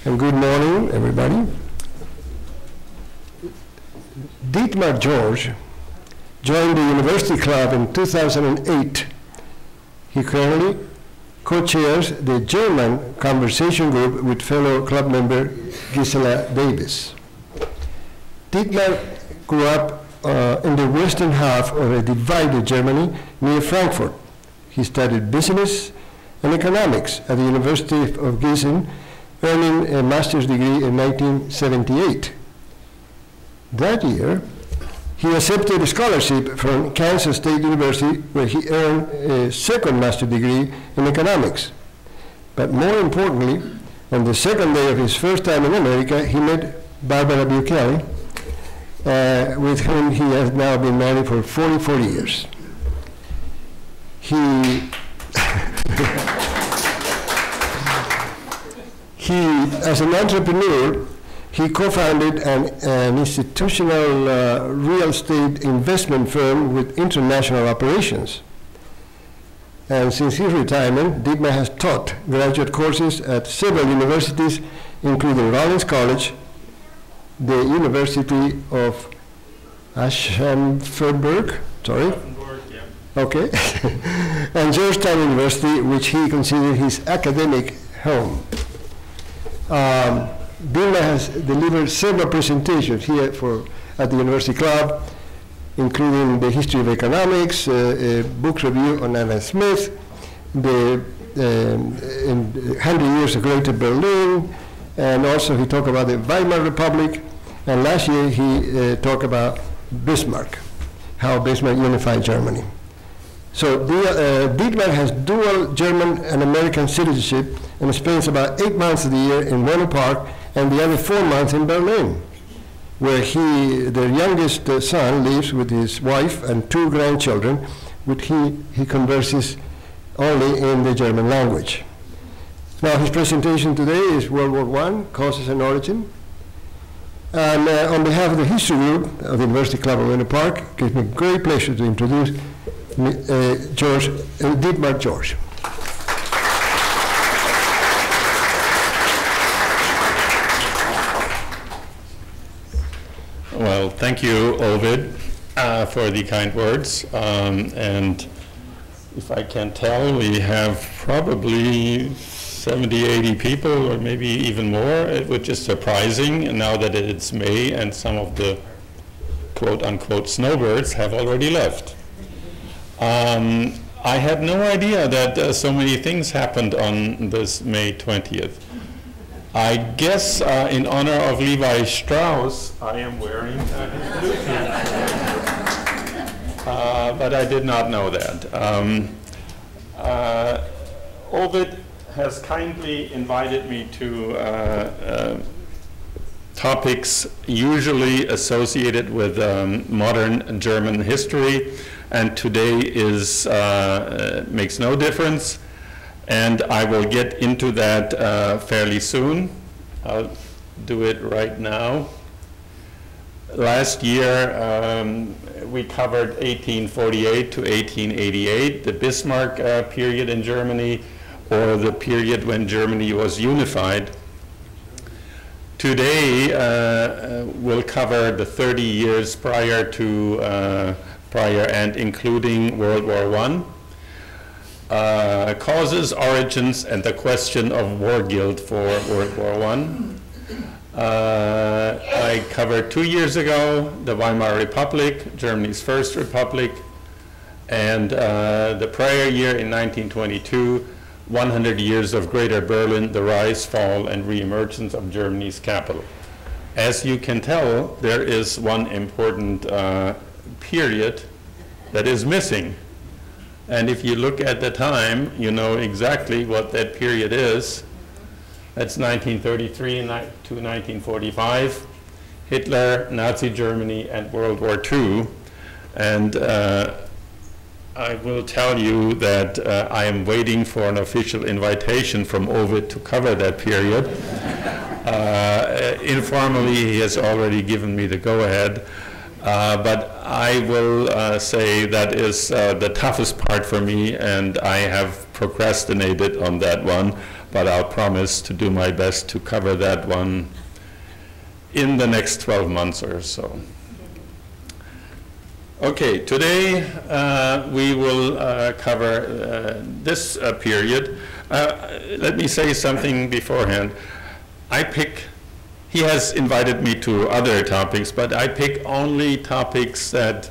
And good morning, everybody. Dietmar George joined the University Club in 2008. He currently co-chairs the German conversation group with fellow club member Gisela Davis. Dietmar grew up in the western half of a divided Germany near Frankfurt. He studied business and economics at the University of Gießen, earning a master's degree in 1978. That year, he accepted a scholarship from Kansas State University, where he earned a second master's degree in economics. But more importantly, on the second day of his first time in America, he met Barbara Buchelli, with whom he has now been married for 44 years. As an entrepreneur, he co-founded an institutional real estate investment firm with international operations. And since his retirement, Dietmar has taught graduate courses at several universities, including Rollins College, the University of Aschaffenburg, okay, and Georgetown University, which he considered his academic home. Dietmar has delivered several presentations here at the University Club, including the history of economics, a book review on Adam Smith, the 100 Years of Greater Berlin, and also he talked about the Weimar Republic, and last year he talked about Bismarck, how Bismarck unified Germany. So Dietmar has dual German and American citizenship and spends about 8 months of the year in Menlo Park and the other 4 months in Berlin, where their youngest son lives with his wife and 2 grandchildren, which he converses only in the German language. Now his presentation today is World War I, Causes and Origin. And on behalf of the History Group of the University Club of Menlo Park, it gives me great pleasure to introduce Dietmar George. Well, thank you, Ovid, for the kind words. And if I can tell, we have probably 70, 80 people, or maybe even more, which is surprising now that it's May and some of the quote-unquote snowbirds have already left. I had no idea that so many things happened on this May 20th. I guess in honor of Levi Strauss, I am wearing his blue here. But I did not know that. Ovid has kindly invited me to topics usually associated with modern German history, and today makes no difference. And I will get into that fairly soon. I'll do it right now. Last year, we covered 1848 to 1888, the Bismarck period in Germany, or the period when Germany was unified. Today, we'll cover the 30 years prior and including World War I. Causes, origins, and the question of war guilt for World War I covered 2 years ago the Weimar Republic, Germany's first republic, and the prior year in 1922, 100 years of Greater Berlin, the rise, fall, and reemergence of Germany's capital. As you can tell, there is one important period that is missing. And if you look at the time, you know exactly what that period is. That's 1933 to 1945, Hitler, Nazi Germany, and World War II. And I will tell you that I am waiting for an official invitation from Ovid to cover that period. Informally, he has already given me the go-ahead. But I will say that is the toughest part for me, and I have procrastinated on that one, but I'll promise to do my best to cover that one in the next 12 months or so. Okay, today we will cover this period. Let me say something beforehand. He has invited me to other topics, but I pick only topics that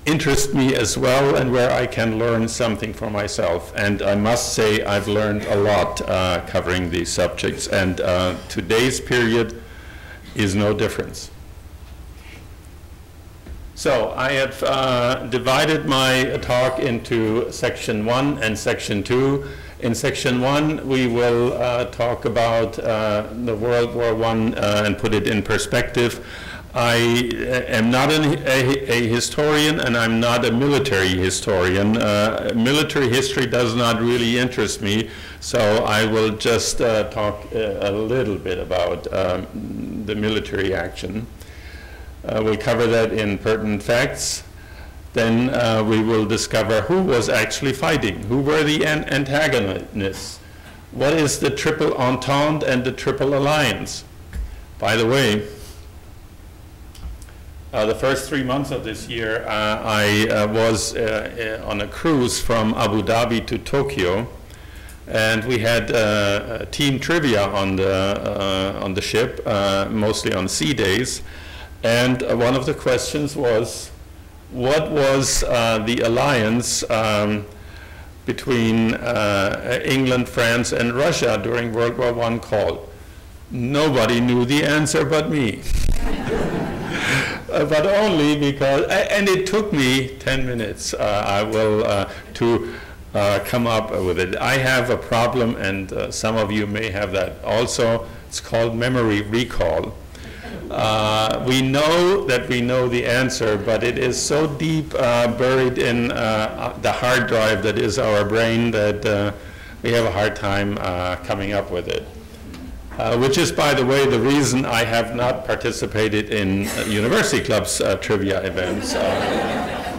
interest me as well and where I can learn something for myself. And I must say I've learned a lot covering these subjects, and today's period is no difference. So I have divided my talk into section 1 and section 2. In section 1, we will talk about the World War I and put it in perspective. I am not a historian, and I'm not a military historian. Military history does not really interest me, so I will just talk a little bit about the military action. We'll cover that in pertinent facts. Then we will discover who was actually fighting, who were the antagonists, what is the Triple Entente and the Triple Alliance. By the way, the first 3 months of this year, I was on a cruise from Abu Dhabi to Tokyo, and we had team trivia on the ship, mostly on sea days. And one of the questions was, what was the alliance between England, France, and Russia during World War I called? Nobody knew the answer but me. But only because, and it took me 10 minutes, to come up with it. I have a problem, and some of you may have that also. It's called memory recall. We know that we know the answer, but it is so deep buried in the hard drive that is our brain that we have a hard time coming up with it. Which is, by the way, the reason I have not participated in University Club's trivia events.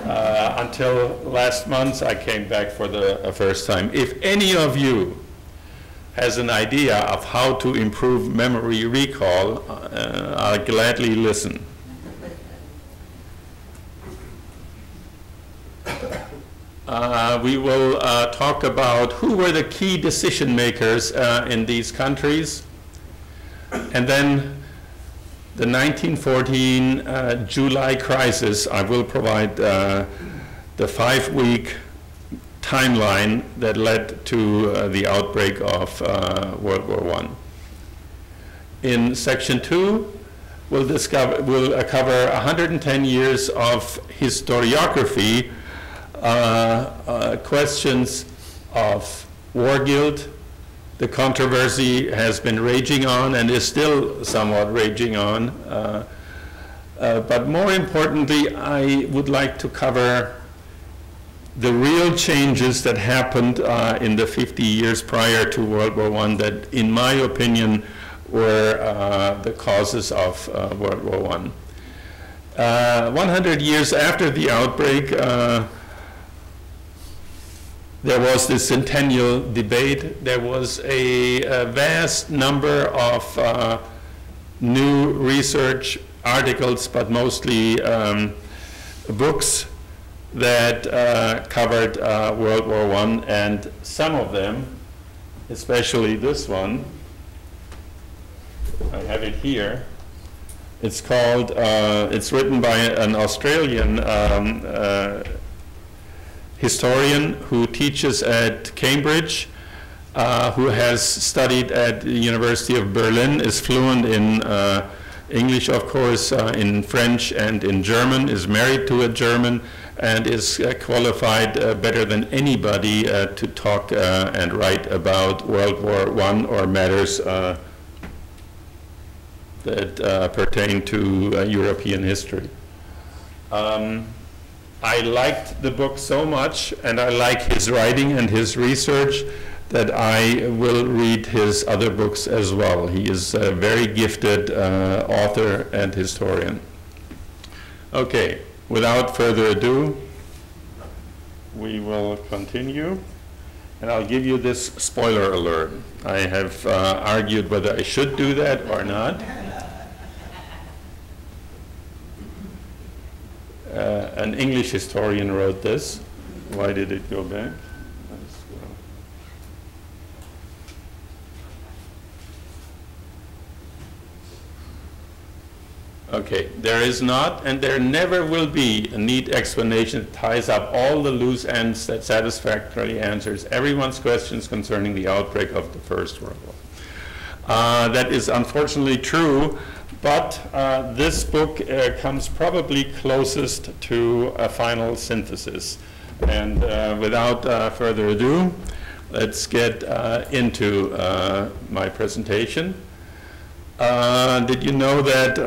Until last month, I came back for the first time. If any of you has an idea of how to improve memory recall, I'll gladly listen. We will talk about who were the key decision makers in these countries, and then the 1914 July crisis. I will provide the 5-week timeline that led to the outbreak of World War I. In section 2, we'll cover 110 years of historiography, questions of war guilt. The controversy has been raging on and is still somewhat raging on. But more importantly, I would like to cover the real changes that happened in the 50 years prior to World War I that, in my opinion, were the causes of World War I. 100 years after the outbreak, there was the centennial debate. There was a vast number of new research articles, but mostly books that covered World War I, and some of them, especially this one, I have it here. It's called, it's written by an Australian historian who teaches at Cambridge, who has studied at the University of Berlin, is fluent in English, of course, in French and in German, is married to a German, and is qualified better than anybody to talk and write about World War I or matters that pertain to European history. I liked the book so much, and I like his writing and his research, that I will read his other books as well. He is a very gifted author and historian. Okay, without further ado, we will continue. And I'll give you this spoiler alert. I have argued whether I should do that or not. An English historian wrote this. Why did it go back? Okay, there is not and there never will be a neat explanation that ties up all the loose ends that satisfactorily answers everyone's questions concerning the outbreak of the First World War. That is unfortunately true, but this book comes probably closest to a final synthesis. And without further ado, let's get into my presentation. Did you know that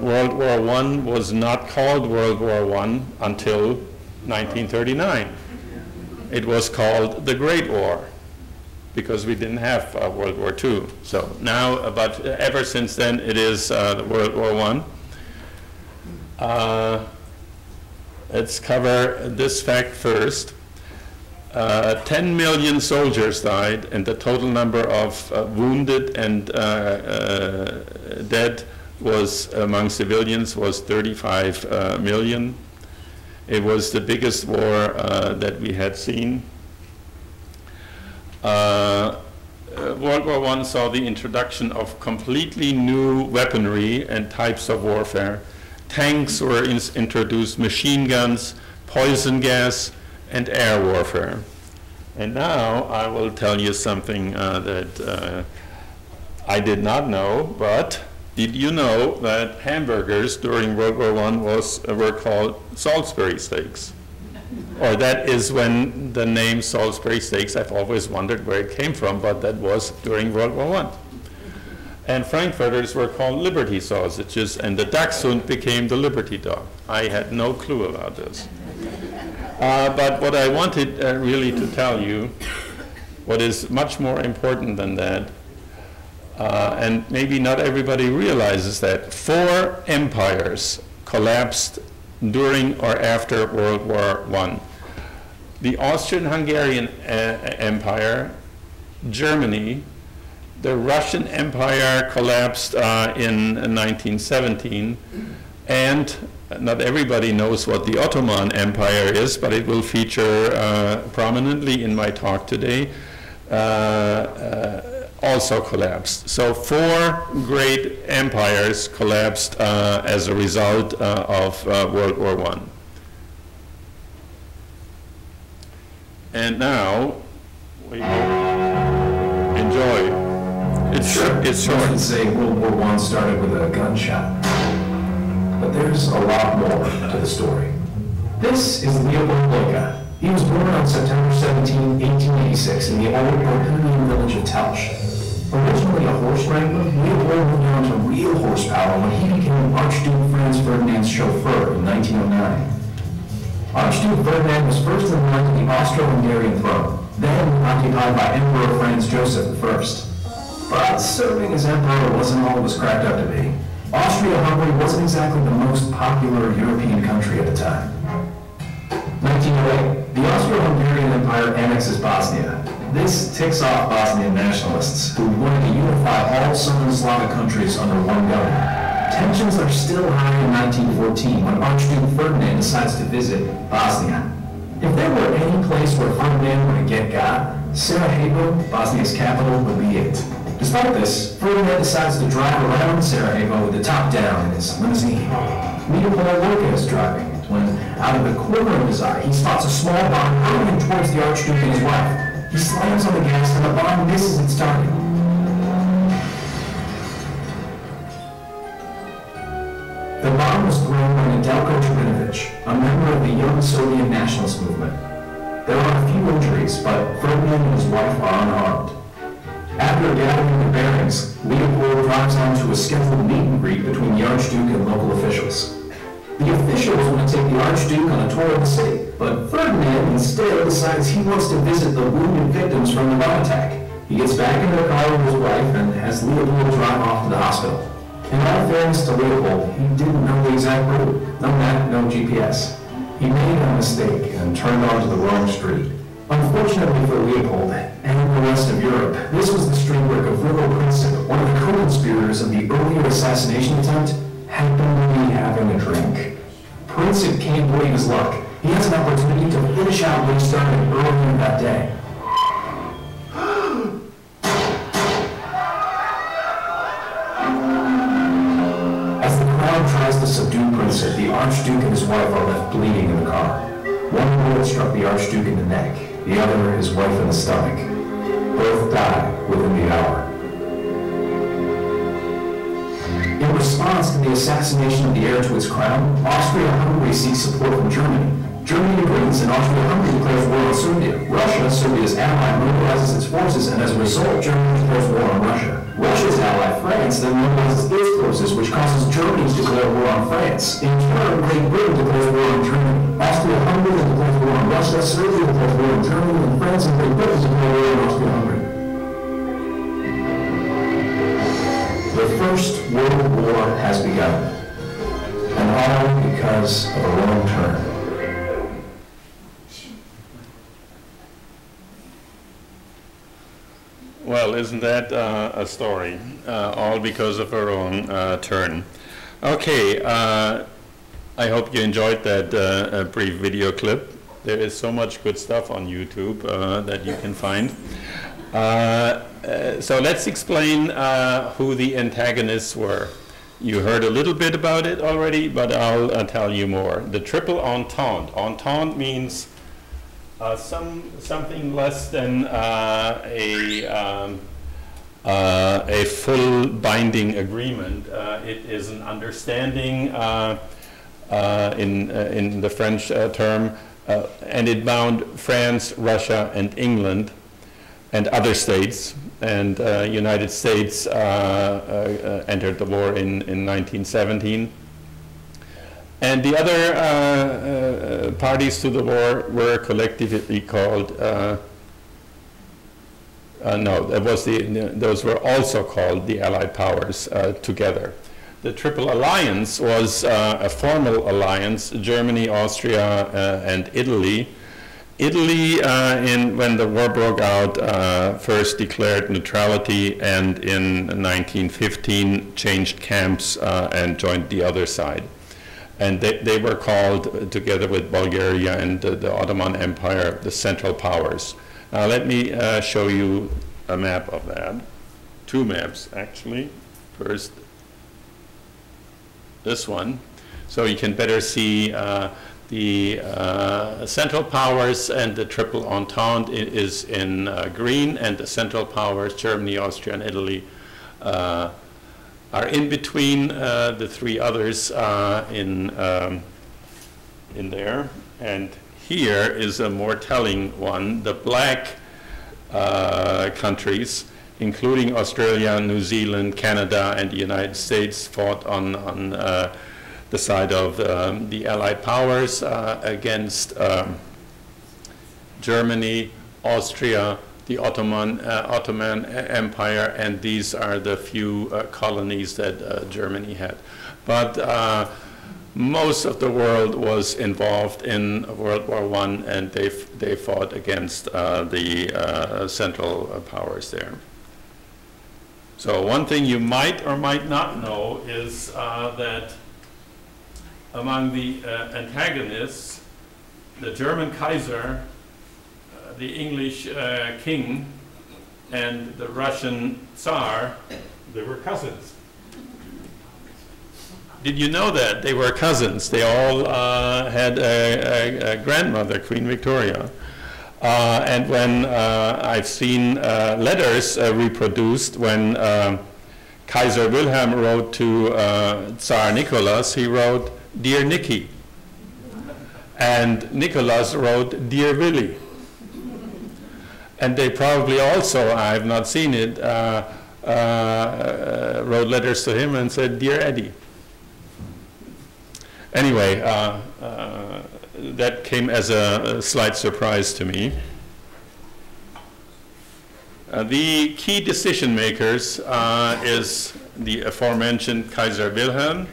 World War I was not called World War I until 1939? It was called the Great War because we didn't have World War II. So now, but ever since then, it is World War I. Let's cover this fact first. 10 million soldiers died, and the total number of wounded and dead was among civilians was 35 million. It was the biggest war that we had seen. World War I saw the introduction of completely new weaponry and types of warfare. Tanks were introduced, machine guns, poison gas, and air warfare. And now I will tell you something that I did not know, but did you know that hamburgers during World War I were called Salisbury steaks? Or that is when the name Salisbury steaks, I've always wondered where it came from, but that was during World War I. And Frankfurters were called Liberty sausages, and the Dachshund became the Liberty dog. I had no clue about this. But what I wanted really to tell you, what is much more important than that, and maybe not everybody realizes that, 4 empires collapsed during or after World War I. The Austrian-Hungarian Empire, Germany, the Russian Empire collapsed in 1917, and not everybody knows what the Ottoman Empire is, but it will feature prominently in my talk today, also collapsed. So 4 great empires collapsed as a result of World War I. And now we will enjoy. It's short. You could say World War I started with a gunshot. But there's a lot more to the story. This is Leopold Loika. He was born on September 17, 1886 in the old Bohemian village of Telch. Originally a horse wrangler, Leopold moved on to real horsepower when he became Archduke Franz Ferdinand's chauffeur in 1909. Archduke Ferdinand was first in line to the Austro-Hungarian throne, then occupied by Emperor Franz Joseph I. But serving as emperor wasn't all it was cracked up to be. Austria-Hungary wasn't exactly the most popular European country at the time. 1908, the Austro-Hungarian Empire annexes Bosnia. This ticks off Bosnian nationalists who wanted to unify all southern Slavic countries under one government. Tensions are still high in 1914 when Archduke Ferdinand decides to visit Bosnia. If there were any place where Ferdinand would get got, Sarajevo, Bosnia's capital, would be it. Despite this, Ferdinand decides to drive around Sarajevo with the top down in his limousine. Leopold Loika is driving when, out of the corner of his eye, he spots a small bomb hurtling towards the Archduke and his wife. He slams on the gas and the bomb misses its target. The bomb was thrown by Nedelko Trivinovich, a member of the young Serbian nationalist movement. There are a few injuries, but Ferdinand and his wife are unharmed. After gathering the bearings, Leopold drives on to a scheduled meet and greet between the Archduke and local officials. The officials want to take the Archduke on a tour of the city, but Ferdinand instead decides he wants to visit the wounded victims from the bomb attack. He gets back in the car with his wife and has Leopold drive off to the hospital. In all fairness to Leopold, he didn't know the exact route. No map, no GPS. He made a mistake and turned onto the wrong street. Unfortunately for Leopold and the rest of Europe, this was the street where Gavrilo Princip, one of the co-conspirators of the earlier assassination attempt, happened to be having a drink. Princip can't believe his luck. He has an opportunity to finish out what he started earlier that day. As the crowd tries to subdue Princip, the Archduke and his wife are left bleeding in the car. One bullet struck the Archduke in the neck, the other his wife in the stomach. Both die within the hour. In response to the assassination of the heir to its crown, Austria-Hungary seeks support from Germany. Germany agrees, and Austria-Hungary declares war on Serbia. Russia, Serbia's ally, mobilizes its forces, and as a result, Germany declares war on Russia. Russia's ally, France, then mobilizes its forces, which causes Germany to declare war on France. In turn, Great Britain declares war on Germany. Austria-Hungary then declares war on Russia, Serbia declares war on Germany, and France and Great Britain declare war on Austria-Hungary. The First World War has begun, and all because of a wrong turn. Well, isn't that a story? All because of a wrong turn. Okay, I hope you enjoyed that brief video clip. There is so much good stuff on YouTube that you can find. So let's explain who the antagonists were. You heard a little bit about it already, but I'll tell you more. The Triple Entente. Entente means something less than a full binding agreement. It is an understanding in the French term, and it bound France, Russia, and England, and other states. And United States entered the war in 1917. And the other parties to the war were collectively called, those were also called the Allied powers together. The Triple Alliance was a formal alliance, Germany, Austria, and Italy. Italy, when the war broke out, first declared neutrality, and in 1915 changed camps and joined the other side. And they were called, together with Bulgaria and the Ottoman Empire, the Central Powers. Now let me show you a map of that. Two maps, actually. First, this one. So you can better see the Central Powers, and the Triple Entente is in green, and the Central Powers, Germany, Austria, and Italy, are in between the three others in there. And here is a more telling one. The black countries, including Australia, New Zealand, Canada, and the United States, fought on the side of the Allied powers against Germany, Austria, the Ottoman Empire, and these are the few colonies that Germany had. But most of the world was involved in World War I, and they fought against the Central Powers there. So one thing you might or might not know is that among the antagonists, the German Kaiser, the English king, and the Russian Tsar, they were cousins. Did you know that? They were cousins. They all had a grandmother, Queen Victoria. And when I've seen letters reproduced, when Kaiser Wilhelm wrote to Tsar Nicholas, he wrote, "Dear Nicky." And Nicholas wrote, "Dear Willy." And they probably also, I have not seen it, wrote letters to him and said, "Dear Eddie." Anyway, that came as a slight surprise to me. The key decision makers is the aforementioned Kaiser Wilhelm.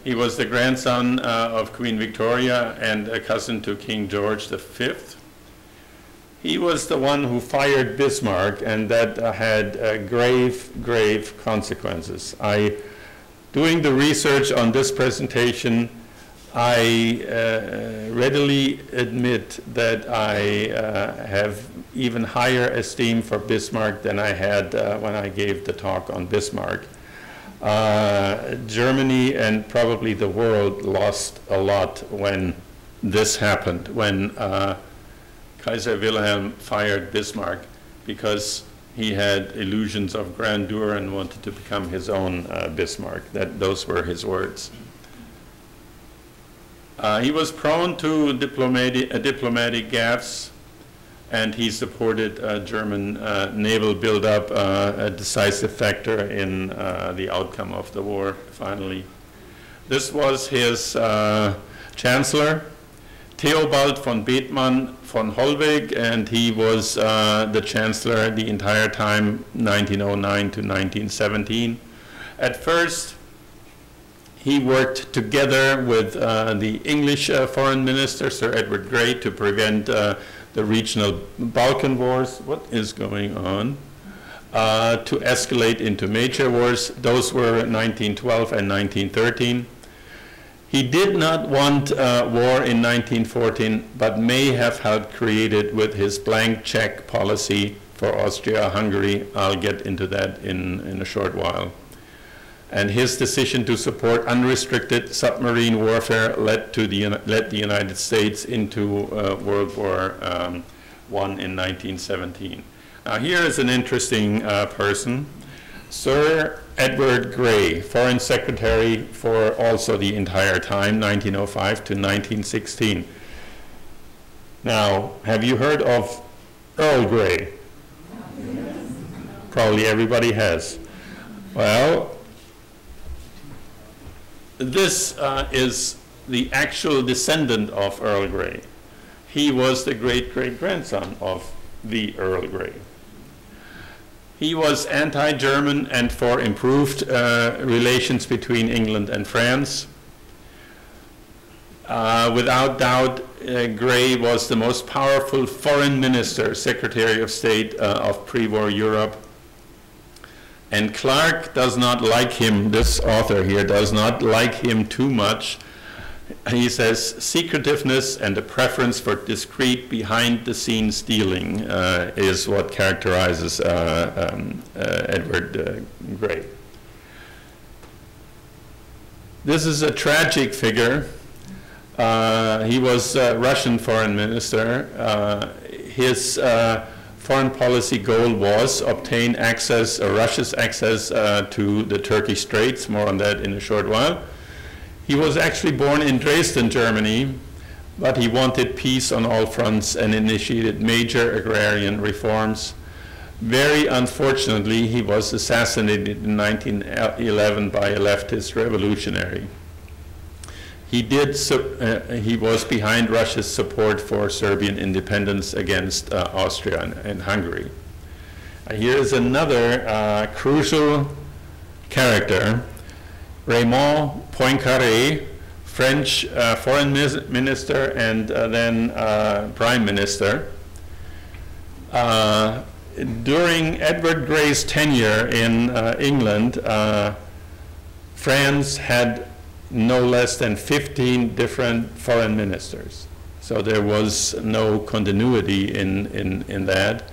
He was the grandson of Queen Victoria and a cousin to King George V. He was the one who fired Bismarck, and that had grave consequences. Doing the research on this presentation, I readily admit that I have even higher esteem for Bismarck than I had when I gave the talk on Bismarck. Germany and probably the world lost a lot when this happened, when Kaiser Wilhelm fired Bismarck, because he had illusions of grandeur and wanted to become his own Bismarck. Those were his words. He was prone to diplomatic gaffes, and he supported German naval buildup, a decisive factor in the outcome of the war, finally. This was his chancellor, Theobald von Bethmann von Hollweg, and he was the chancellor the entire time, 1909 to 1917. At first, he worked together with the English foreign minister, Sir Edward Grey, to prevent the regional Balkan wars. What is going on? To escalate into major wars. Those were 1912 and 1913. He did not want war in 1914, but may have helped create it with his blank check policy for Austria-Hungary. I'll get into that in a short while. And his decision to support unrestricted submarine warfare led the United States into World War I in 1917. Now here is an interesting person. Sir Edward Grey, Foreign Secretary for also the entire time, 1905 to 1916. Now, have you heard of Earl Grey? Probably everybody has. Well, this is the actual descendant of Earl Grey. He was the great-great-grandson of the Earl Grey. He was anti-German and for improved relations between England and France. Without doubt, Grey was the most powerful foreign minister, Secretary of State of pre-war Europe. And Clark does not like him, this author here does not like him too much. He says, secretiveness and a preference for discreet, behind-the-scenes dealing is what characterizes Edward Grey. This is a tragic figure. He was a Russian foreign minister. His foreign policy goal was obtain access, Russia's access to the Turkish Straits. More on that in a short while. He was actually born in Dresden, Germany, but he wanted peace on all fronts and initiated major agrarian reforms. Very unfortunately, he was assassinated in 1911 by a leftist revolutionary. He was behind Russia's support for Serbian independence against Austria and Hungary. Here is another crucial character, Raymond Poincaré, French foreign minister and then prime minister. During Edward Grey's tenure in England, France had no less than 15 different foreign ministers. So there was no continuity in that.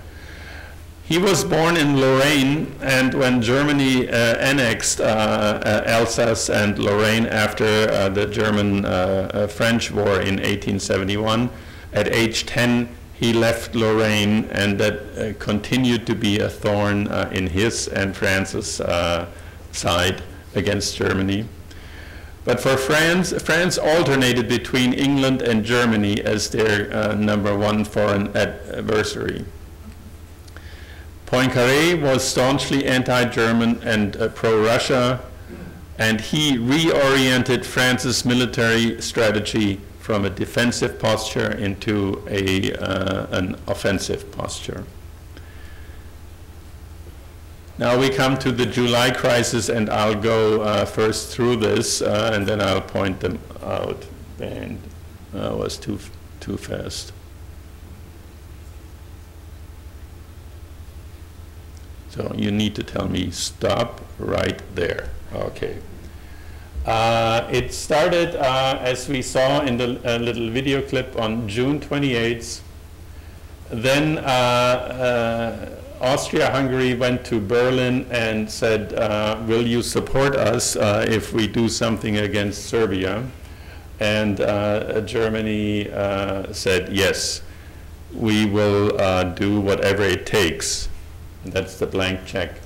He was born in Lorraine, and when Germany annexed Alsace and Lorraine after the German-French War in 1871, at age 10 he left Lorraine, and that continued to be a thorn in his and France's side against Germany. But for France, France alternated between England and Germany as their #1 foreign adversary. Poincaré was staunchly anti-German and pro-Russia, and he reoriented France's military strategy from a defensive posture into an offensive posture. Now we come to the July crisis, and I'll go first through this, and then I'll point them out. And was too fast. So you need to tell me stop right there. Okay. It started, as we saw in the little video clip, on June 28th. Then Austria-Hungary went to Berlin and said, will you support us if we do something against Serbia? And Germany said, yes, we will do whatever it takes. That's the blank check.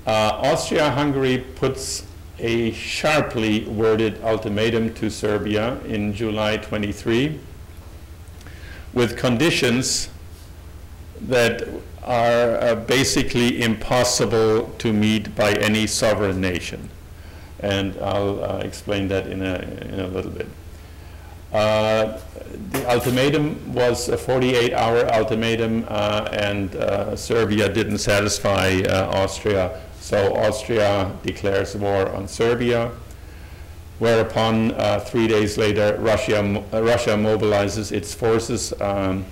Austria-Hungary puts a sharply worded ultimatum to Serbia in July 23 with conditions that are basically impossible to meet by any sovereign nation. And I'll explain that in a little bit. The ultimatum was a 48-hour ultimatum, and Serbia didn't satisfy Austria, so Austria declares war on Serbia, whereupon 3 days later Russia mobilizes its forces, and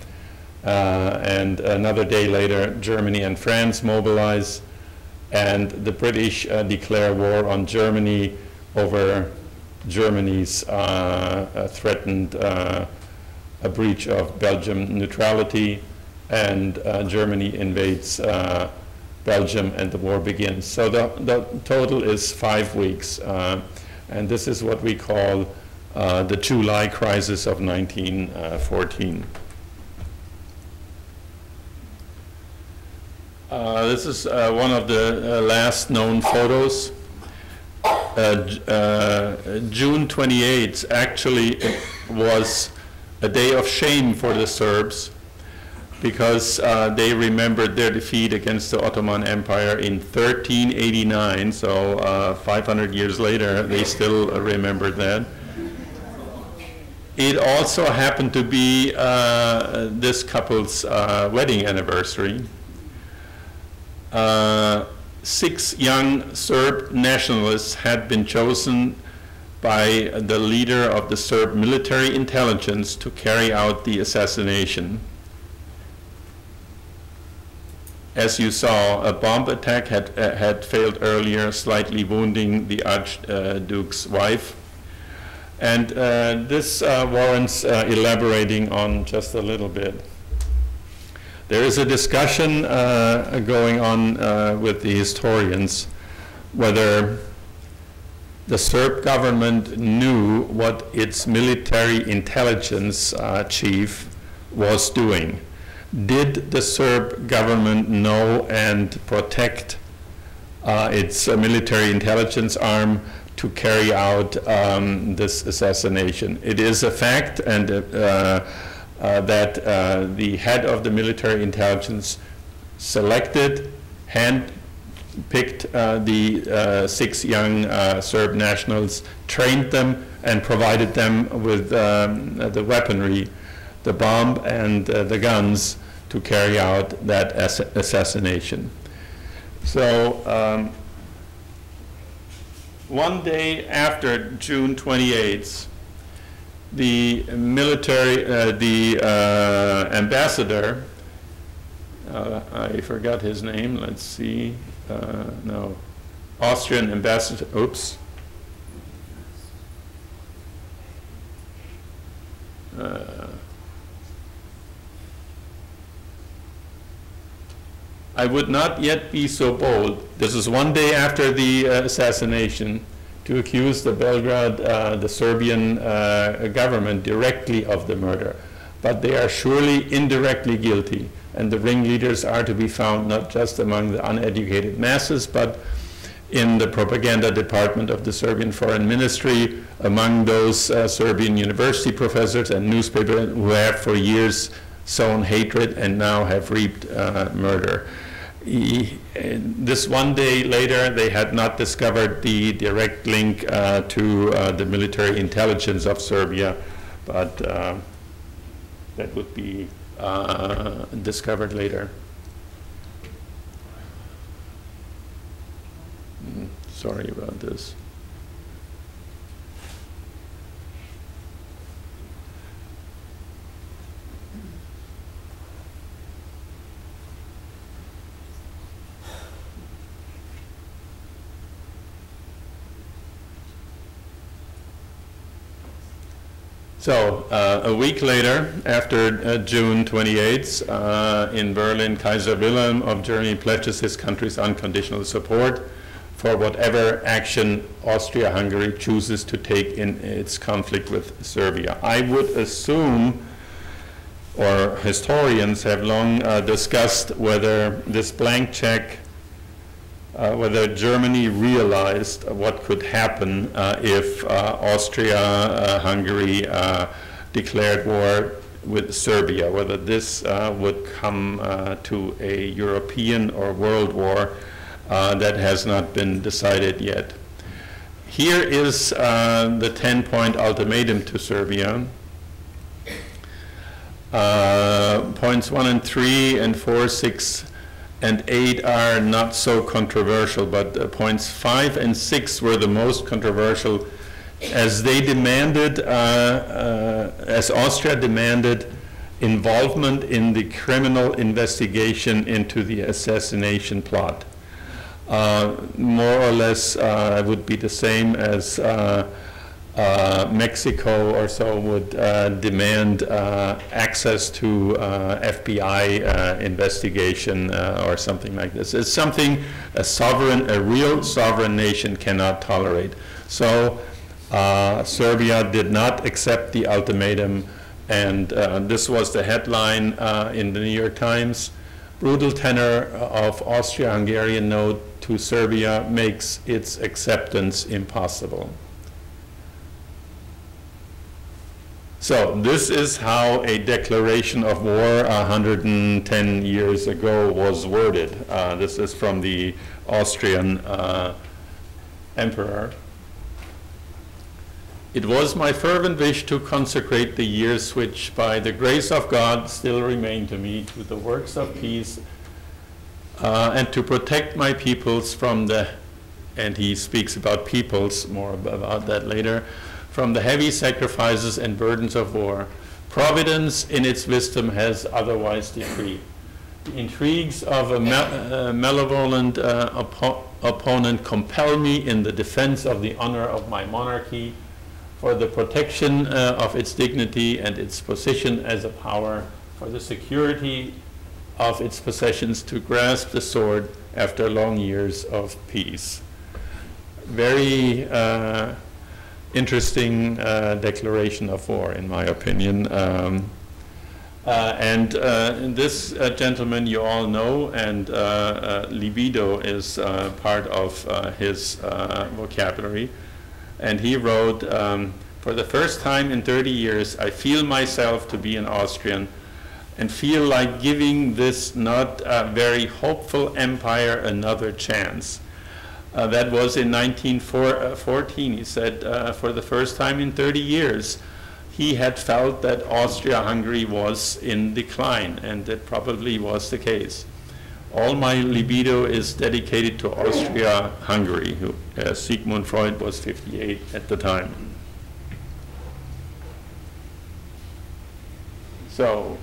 another day later Germany and France mobilize, and the British declare war on Germany over Germany's threatened a breach of Belgian neutrality, and Germany invades Belgium and the war begins. So the total is 5 weeks, and this is what we call the July crisis of 1914. This is one of the last known photos. June 28th actually was a day of shame for the Serbs, because they remembered their defeat against the Ottoman Empire in 1389, so 500 years later they still remembered that. It also happened to be this couple's wedding anniversary. 6 young Serb nationalists had been chosen by the leader of the Serb military intelligence to carry out the assassination. As you saw, a bomb attack had failed earlier, slightly wounding the Archduke's wife. And this warrants elaborating on just a little bit. There is a discussion going on with the historians whether the Serb government knew what its military intelligence chief was doing. Did the Serb government know and protect its military intelligence arm to carry out this assassination? It is a fact, and that the head of the military intelligence selected, hand-picked the 6 young Serb nationals, trained them, and provided them with the weaponry, the bomb and the guns to carry out that assassination. So one day after June 28th, the military, ambassador, I forgot his name, let's see, no, Austrian ambassador, oops. I would not yet be so bold. This is one day after the assassination, to accuse the Belgrade, the Serbian government directly of the murder. But they are surely indirectly guilty, and the ringleaders are to be found not just among the uneducated masses, but in the propaganda department of the Serbian Foreign Ministry, among those Serbian university professors and newspapers who have for years sown hatred and now have reaped murder. This one day later, they had not discovered the direct link to the military intelligence of Serbia, but that would be discovered later. Sorry about this. So a week later, after June 28th, in Berlin, Kaiser Wilhelm of Germany pledges his country's unconditional support for whatever action Austria-Hungary chooses to take in its conflict with Serbia. I would assume, or historians have long discussed whether this blank check, whether Germany realized what could happen if Austria-Hungary declared war with Serbia, whether this would come to a European or world war that has not been decided yet. Here is the 10-point ultimatum to Serbia. Points 1 and 3 and 4, 6, and 8 are not so controversial, but points 5 and 6 were the most controversial, as they demanded, as Austria demanded involvement in the criminal investigation into the assassination plot. More or less would be the same as Mexico or so would demand access to FBI investigation or something like this. It's something a real sovereign nation cannot tolerate. So Serbia did not accept the ultimatum, and this was the headline in the New York Times. Brutal tenor of Austria-Hungarian note to Serbia makes its acceptance impossible. So this is how a declaration of war 110 years ago was worded. This is from the Austrian emperor. It was my fervent wish to consecrate the years which, by the grace of God, still remain to me to the works of peace, and to protect my peoples from the, and he speaks about peoples, more about that later, from the heavy sacrifices and burdens of war. Providence in its wisdom has otherwise decreed. The intrigues of a malevolent opponent compel me in the defense of the honor of my monarchy, for the protection of its dignity and its position as a power, for the security of its possessions, to grasp the sword after long years of peace. Very interesting declaration of war, in my opinion. This gentleman you all know, and libido is part of his vocabulary. And he wrote, for the first time in 30 years, I feel myself to be an Austrian and feel like giving this not very hopeful empire another chance. That was in 1914. He said, for the first time in 30 years, he had felt that Austria-Hungary was in decline, and that probably was the case. All my libido is dedicated to Austria-Hungary, who Sigmund Freud was 58 at the time. So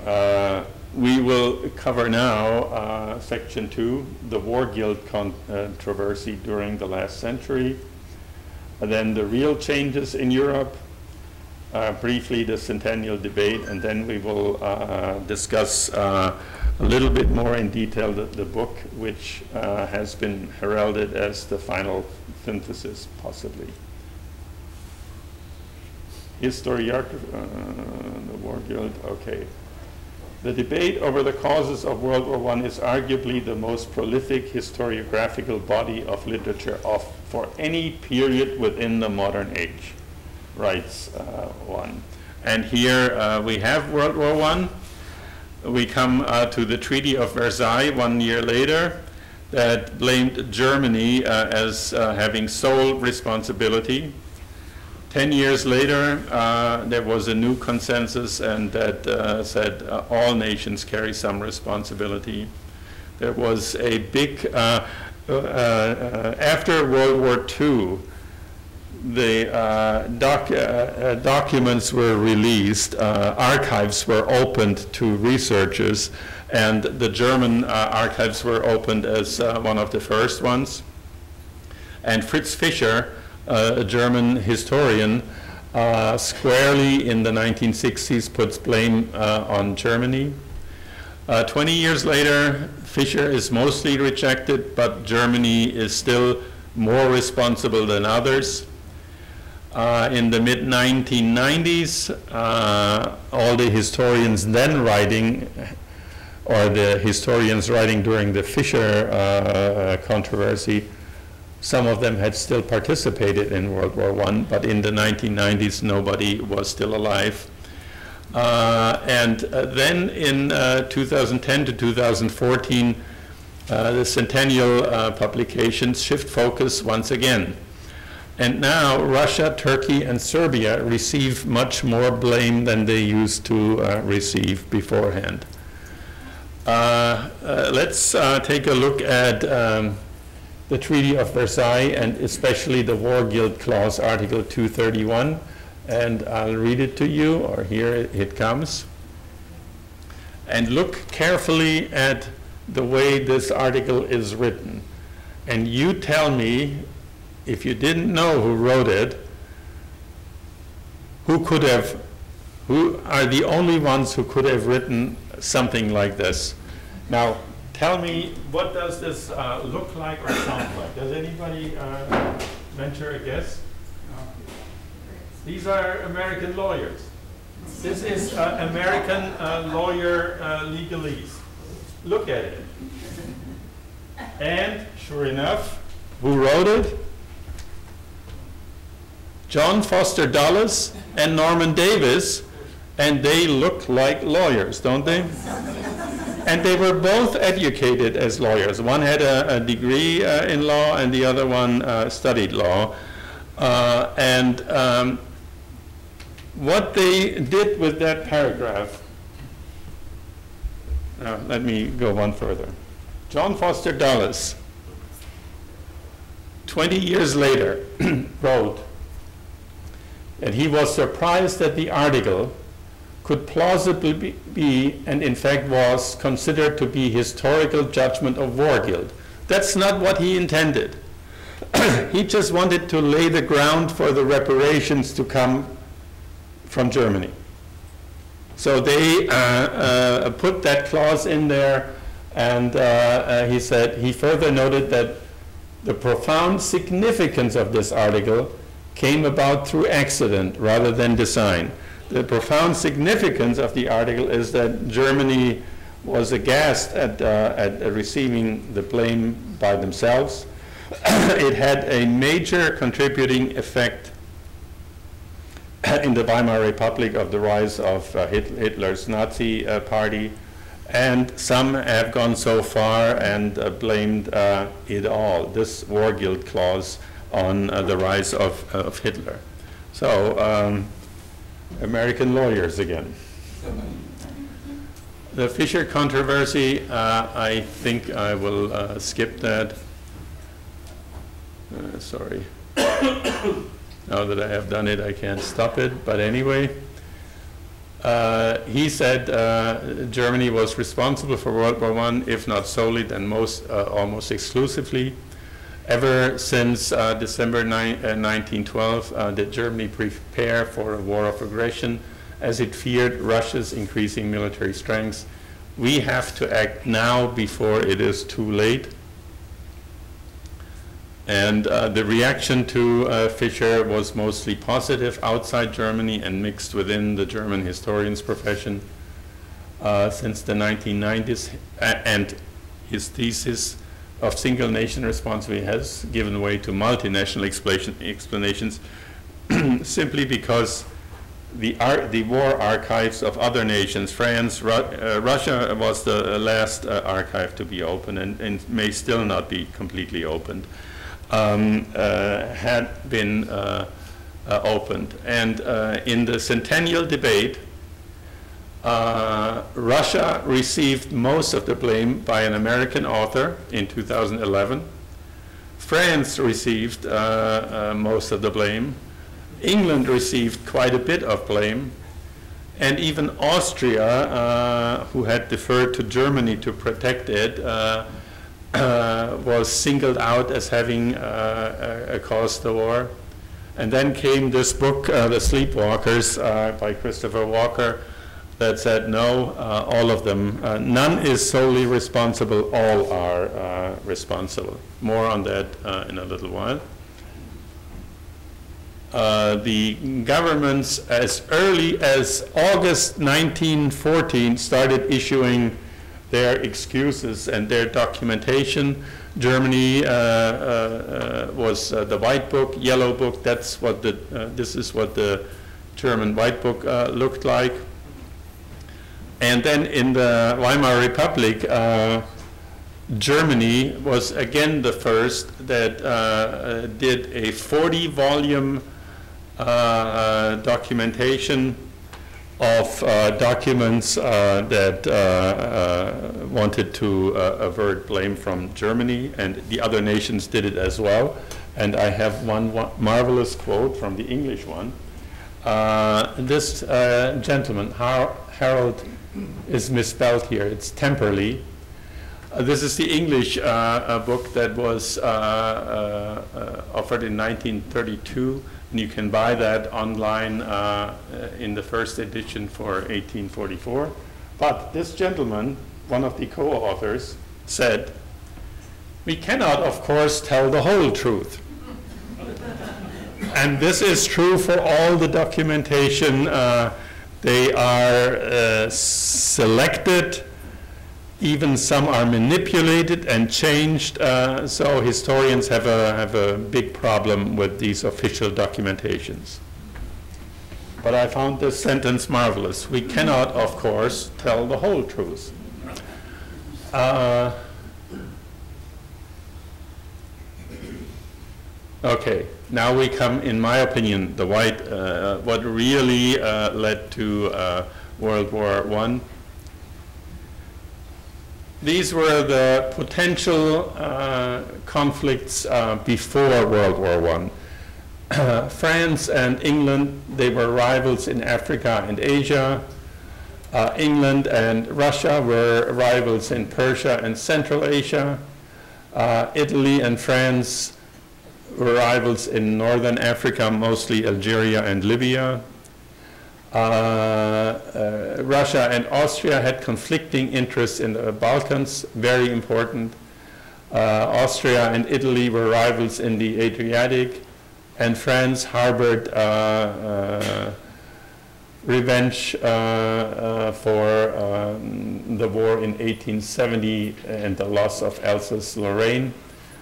we will cover now section 2, the war guilt controversy during the last century, and then the real changes in Europe, briefly the centennial debate, and then we will discuss a little bit more in detail the book, which has been heralded as the final synthesis, possibly. Historiography, the war guilt, okay. The debate over the causes of World War I is arguably the most prolific historiographical body of literature for any period within the modern age, writes one. And here we have World War I. We come to the Treaty of Versailles 1 year later that blamed Germany as having sole responsibility. 10 years later, there was a new consensus, and that said all nations carry some responsibility. There was a big, after World War II, the documents were released, archives were opened to researchers, and the German archives were opened as one of the first ones. And Fritz Fischer, a German historian, squarely in the 1960s puts blame on Germany. 20 years later, Fischer is mostly rejected, but Germany is still more responsible than others. In the mid-1990s, all the historians then writing, or the historians writing during the Fischer controversy, some of them had still participated in World War I, but in the 1990s nobody was still alive. Then in 2010 to 2014, the centennial publications shift focus once again. And now Russia, Turkey, and Serbia receive much more blame than they used to receive beforehand. Let's take a look at the Treaty of Versailles, and especially the War Guilt Clause, Article 231. And I'll read it to you, or here it comes. And look carefully at the way this article is written. And you tell me, if you didn't know who wrote it, who are the only ones who could have written something like this? Now, tell me, what does this look like or sound like? Does anybody venture a guess? These are American lawyers. This is American lawyer legalese. Look at it. And sure enough, who wrote it? John Foster Dulles and Norman Davis, and they look like lawyers, don't they? And they were both educated as lawyers. One had a degree in law, and the other one studied law. What they did with that paragraph, let me go one further. John Foster Dulles, 20 years later, wrote that he was surprised that the article could plausibly be, and in fact was, considered to be historical judgment of war guilt. That's not what he intended. He just wanted to lay the ground for the reparations to come from Germany. So they put that clause in there, and he said, he further noted that the profound significance of this article came about through accident rather than design. The profound significance of the article is that Germany was aghast at receiving the blame by themselves. It had a major contributing effect in the Weimar Republic of the rise of Hitler's Nazi party, and some have gone so far and blamed it all, this war guilt clause, on the rise of Hitler. So, American lawyers again. The Fischer controversy, I think I will skip that. Sorry. Now that I have done it, I can't stop it. But anyway, he said Germany was responsible for World War I, if not solely, then almost exclusively. Ever since December 1912, did Germany prepare for a war of aggression as it feared Russia's increasing military strength. We have to act now before it is too late. And the reaction to Fischer was mostly positive outside Germany and mixed within the German historians' profession since the 1990s. And his thesis of single nation responsibility has given way to multinational explanations simply because the war archives of other nations, France, Russia was the last archive to be opened and may still not be completely opened, had been opened. And in the centennial debate, Russia received most of the blame by an American author in 2011. France received most of the blame. England received quite a bit of blame. And even Austria, who had deferred to Germany to protect it, was singled out as having caused the war. And then came this book, The Sleepwalkers, by Christopher Walker, that said, no, all of them, none is solely responsible, all are responsible. More on that in a little while. The governments, as early as August 1914, started issuing their excuses and their documentation. Germany was the White Book, Yellow Book. That's what this is what the German White Book looked like. And then in the Weimar Republic, Germany was again the first that did a 40-volume documentation of documents that wanted to avert blame from Germany, and the other nations did it as well. And I have one marvelous quote from the English one. This gentleman, Harold, is misspelled here. It's Temperley. This is the English book that was offered in 1932. And you can buy that online in the first edition for 1844. But this gentleman, one of the co-authors, said, "We cannot, of course, tell the whole truth." And this is true for all the documentation. They are selected. Even some are manipulated and changed, so historians have a big problem with these official documentations. But I found this sentence marvelous. We cannot, of course, tell the whole truth. Okay, now we come, in my opinion, what really led to World War I. These were the potential conflicts before World War I. France and England, they were rivals in Africa and Asia. England and Russia were rivals in Persia and Central Asia. Italy and France were rivals in Northern Africa, mostly Algeria and Libya. Russia and Austria had conflicting interests in the Balkans, very important. Austria and Italy were rivals in the Adriatic, and France harbored revenge for the war in 1870 and the loss of Alsace-Lorraine.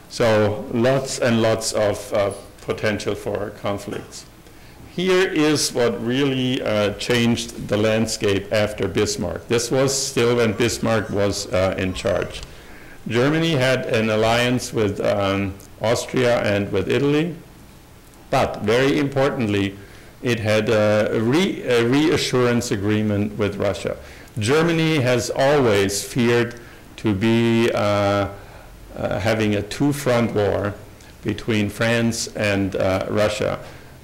So lots and lots of potential for conflicts. Here is what really changed the landscape after Bismarck. This was still when Bismarck was in charge. Germany had an alliance with Austria and with Italy, but very importantly, it had a reassurance agreement with Russia. Germany has always feared to be having a two-front war between France and Russia.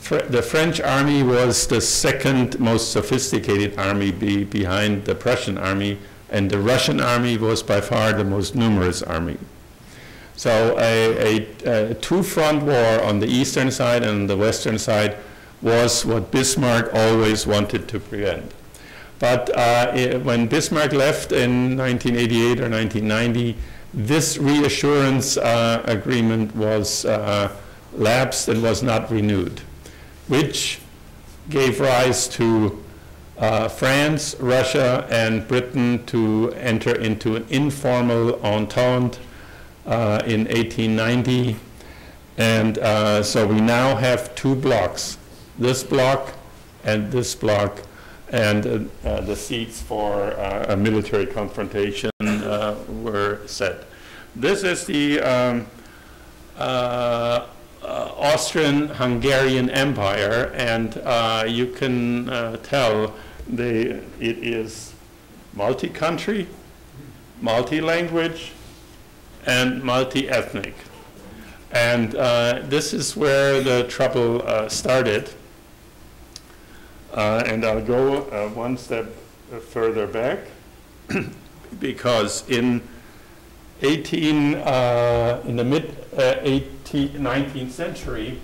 The French army was the second most sophisticated army behind the Prussian army, and the Russian army was by far the most numerous army. So a two-front war on the eastern side and the western side was what Bismarck always wanted to prevent. But when Bismarck left in 1988 or 1990, this reassurance agreement was lapsed and was not renewed, which gave rise to France, Russia, and Britain to enter into an informal entente in 1890. And so we now have two blocks, this block and this block, and the seats for a military confrontation were set. This is the Austrian-Hungarian Empire, and you can tell it is multi-country, multi-language, and multi-ethnic. And this is where the trouble started. And I'll go one step further back, because in the mid-19th century,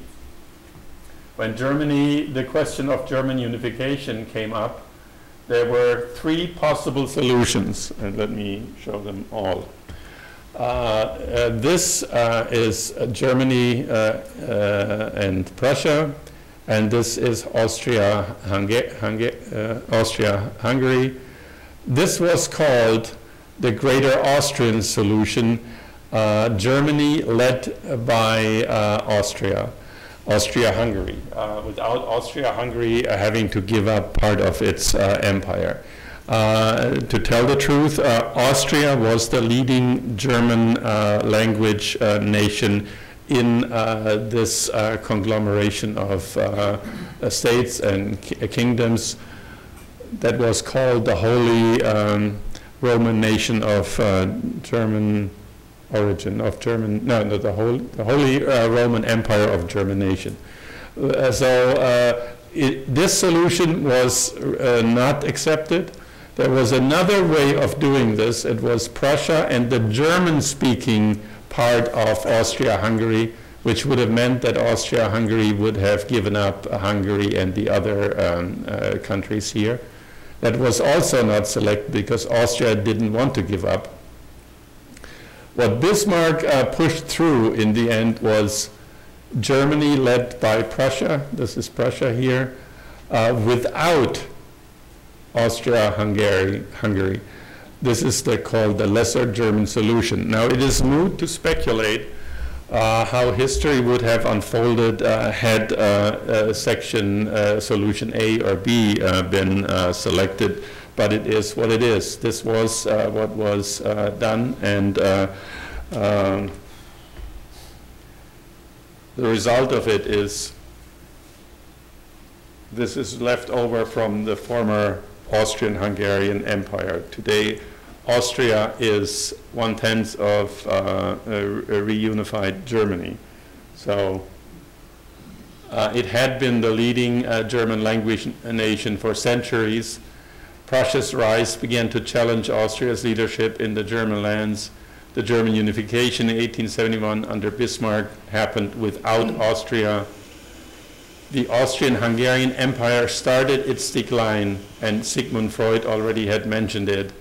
when the question of German unification came up, there were three possible solutions, and let me show them all. This is Germany and Prussia, and this is Austria-Hungary. This was called the Greater Austrian Solution, Germany led by Austria-Hungary, without Austria-Hungary having to give up part of its empire. To tell the truth, Austria was the leading German language nation in this conglomeration of states and kingdoms that was called the Holy Roman Nation of German origin, the Holy Roman Empire of German nation. This solution was not accepted. There was another way of doing this. It was Prussia and the German-speaking part of Austria-Hungary, which would have meant that Austria-Hungary would have given up Hungary and the other countries here. That was also not selected because Austria didn't want to give up. What Bismarck pushed through in the end was Germany led by Prussia. This is Prussia here, without Austria-Hungary. This is called the Lesser German Solution. Now, it is moot to speculate how history would have unfolded had solution A or B been selected, but it is what it is. This was what was done, and the result of it is this is left over from the former Austrian-Hungarian Empire. Today, Austria is 1/10 of a reunified Germany. So it had been the leading German language nation for centuries. Prussia's rise began to challenge Austria's leadership in the German lands. The German unification in 1871 under Bismarck happened without Austria. The Austrian-Hungarian Empire started its decline, and Sigmund Freud already had mentioned it,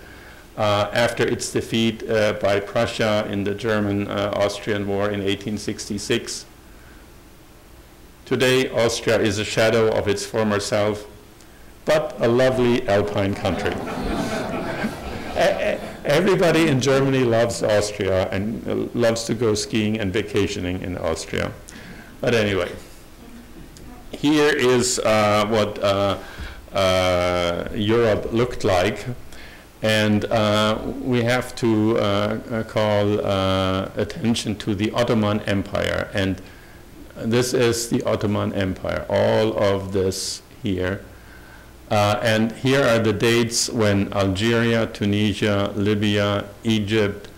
after its defeat by Prussia in the German-Austrian War in 1866. Today, Austria is a shadow of its former self, but a lovely alpine country. Everybody in Germany loves Austria and loves to go skiing and vacationing in Austria. But anyway, here is what Europe looked like. And we have to call attention to the Ottoman Empire. And this is the Ottoman Empire, all of this here. And here are the dates when Algeria, Tunisia, Libya, Egypt,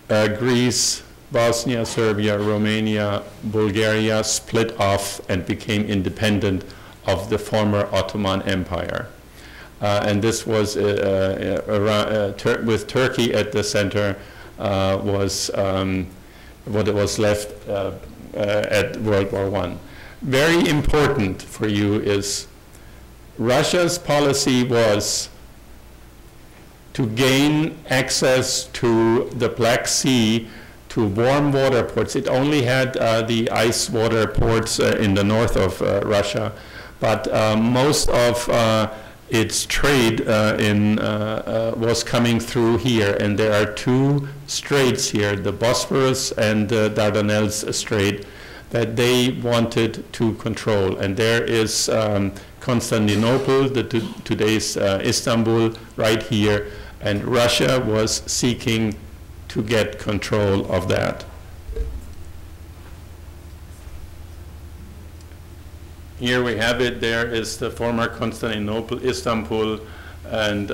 Greece, Bosnia, Serbia, Romania, Bulgaria split off and became independent of the former Ottoman Empire. And this was with Turkey at the center was what was left at World War I. Very important for you is Russia's policy was to gain access to the Black Sea, to warm water ports. It only had the ice water ports in the north of Russia, but most of its trade was coming through here, and there are two straits here, the Bosphorus and the Dardanelles Strait, that they wanted to control. And there is Constantinople, today's Istanbul, right here, and Russia was seeking to get control of that. Here we have it. There is the former Constantinople, Istanbul, and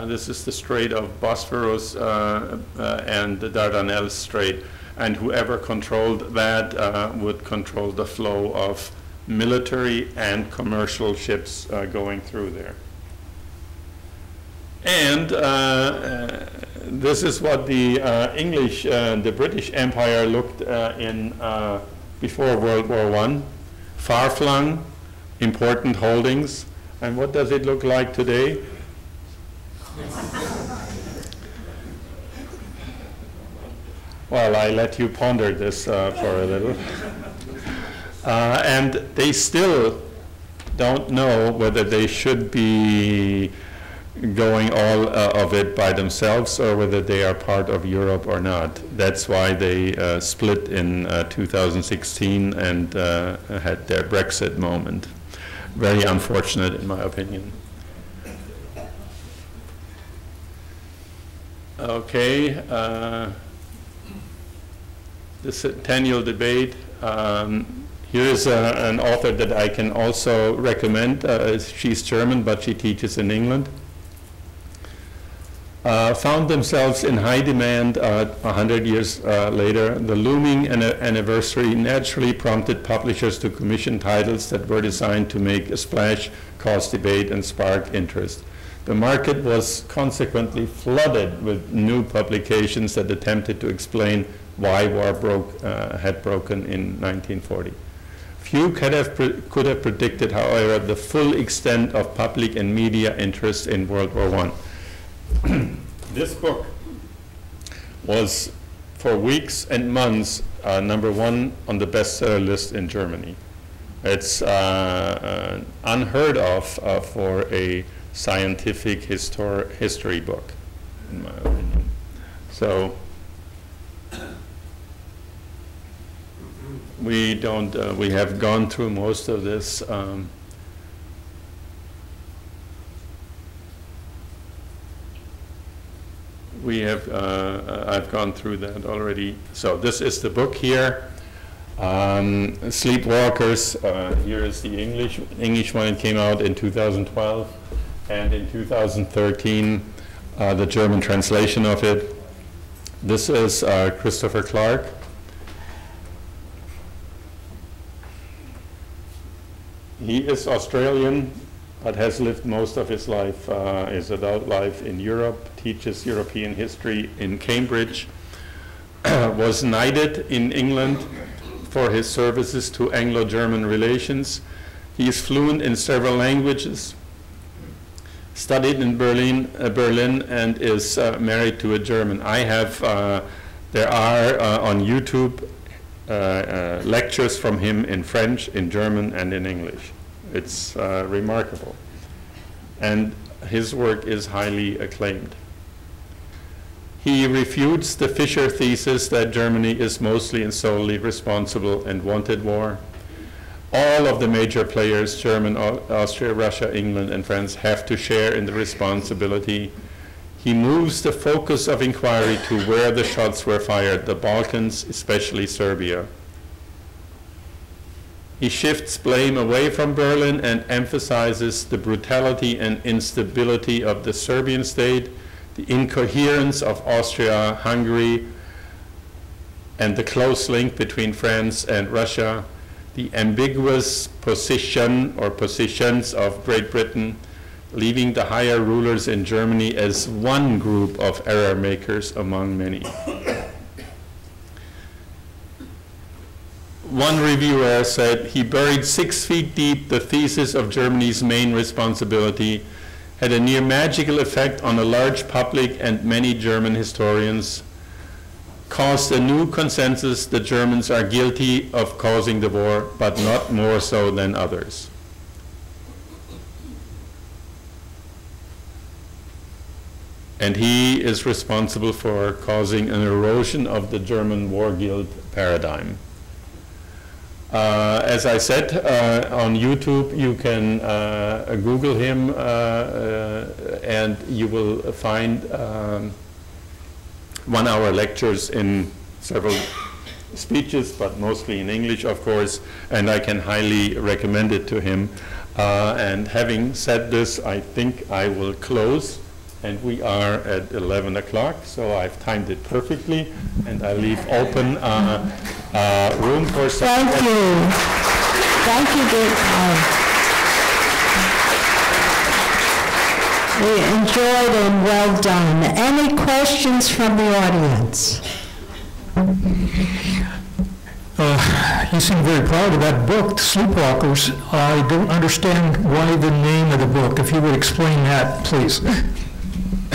this is the Strait of Bosphorus and the Dardanelles Strait. And whoever controlled that would control the flow of military and commercial ships going through there. And this is what the English, the British Empire looked in before World War I. Far-flung, important holdings. And what does it look like today? Well, I let you ponder this for a little. And they still don't know whether they should be going all of it by themselves or whether they are part of Europe or not. That's why they split in 2016 and had their Brexit moment. Very unfortunate, in my opinion. Okay, the centennial debate. Here is an author that I can also recommend. She's German, but she teaches in England. Found themselves in high demand 100 years later. The looming anniversary naturally prompted publishers to commission titles that were designed to make a splash, cause debate, and spark interest. The market was consequently flooded with new publications that attempted to explain why war had broken in 1940. Few could have predicted, however, the full extent of public and media interest in World War I. This book was, for weeks and months, #1 on the bestseller list in Germany. It's unheard of for a scientific history book, in my opinion. So we don't. We have gone through most of this. We have. I've gone through that already. So this is the book here. Sleepwalkers. Here is the English one. It came out in 2012, and in 2013, the German translation of it. This is Christopher Clark. He is Australian, but has lived most of his life, his adult life, in Europe, teaches European history in Cambridge, was knighted in England for his services to Anglo-German relations. He is fluent in several languages, studied in Berlin, and is married to a German. I have, there are on YouTube lectures from him in French, in German, and in English. It's remarkable. And his work is highly acclaimed. He refutes the Fischer thesis that Germany is mostly and solely responsible and wanted war. All of the major players, Germany, Austria, Russia, England, and France, have to share in the responsibility. He moves the focus of inquiry to where the shots were fired, the Balkans, especially Serbia. He shifts blame away from Berlin and emphasizes the brutality and instability of the Serbian state, the incoherence of Austria, Hungary, and the close link between France and Russia, the ambiguous position or positions of Great Britain, leaving the higher rulers in Germany as one group of error makers among many. One reviewer said he buried 6 feet deep the thesis of Germany's main responsibility, had a near magical effect on a large public and many German historians, caused a new consensus the Germans are guilty of causing the war, but not more so than others. And he is responsible for causing an erosion of the German war guilt paradigm. As I said, on YouTube you can Google him and you will find 1-hour lectures in several speeches, but mostly in English, of course, and I can highly recommend it to him. And having said this, I think I will close, and we are at 11 o'clock, so I've timed it perfectly, and I leave open room for some. Thank you. Thank you, Dick. We enjoyed and well done. Any questions from the audience? You seem very proud of that book, Sleepwalkers. I don't understand why the name of the book. If you would explain that, please.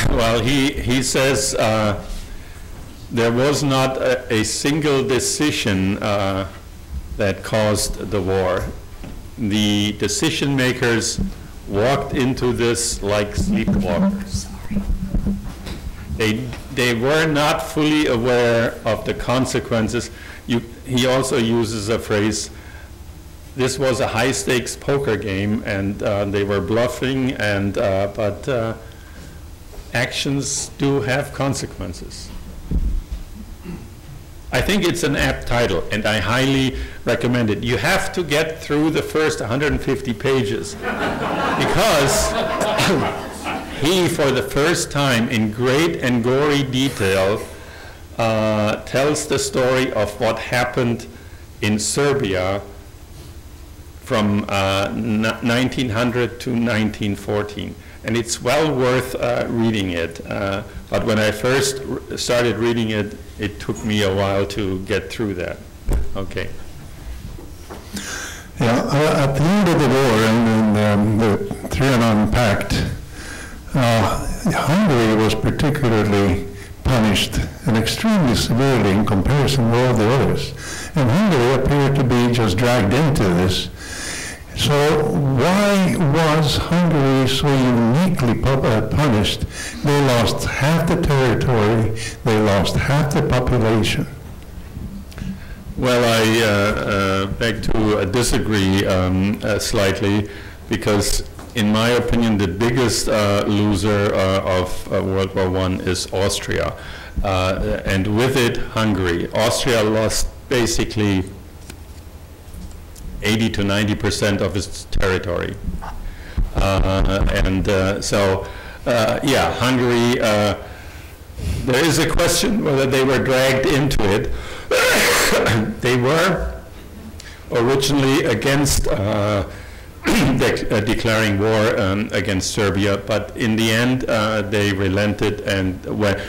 Well, he says there was not a single decision that caused the war. The decision makers walked into this like sleepwalkers. They were not fully aware of the consequences. He also uses a phrase, this was a high-stakes poker game, and they were bluffing, and but actions do have consequences. I think it's an apt title, and I highly recommend it. You have to get through the first 150 pages because he, for the first time, in great and gory detail, tells the story of what happened in Serbia from 1900 to 1914. And it's well worth reading it. But when I first started reading it, it took me a while to get through that. Okay. Yeah, at the end of the war and the Trianon Pact, Hungary was particularly punished and extremely severely in comparison with all the others. And Hungary appeared to be just dragged into this. So why was Hungary so uniquely punished? They lost half the territory, they lost half the population. Well, I beg to disagree slightly, because in my opinion the biggest loser of World War I is Austria, and with it Hungary. Austria lost basically 80 to 90% of its territory. Yeah, Hungary, there is a question whether they were dragged into it. They were originally against declaring war against Serbia, but in the end they relented, and when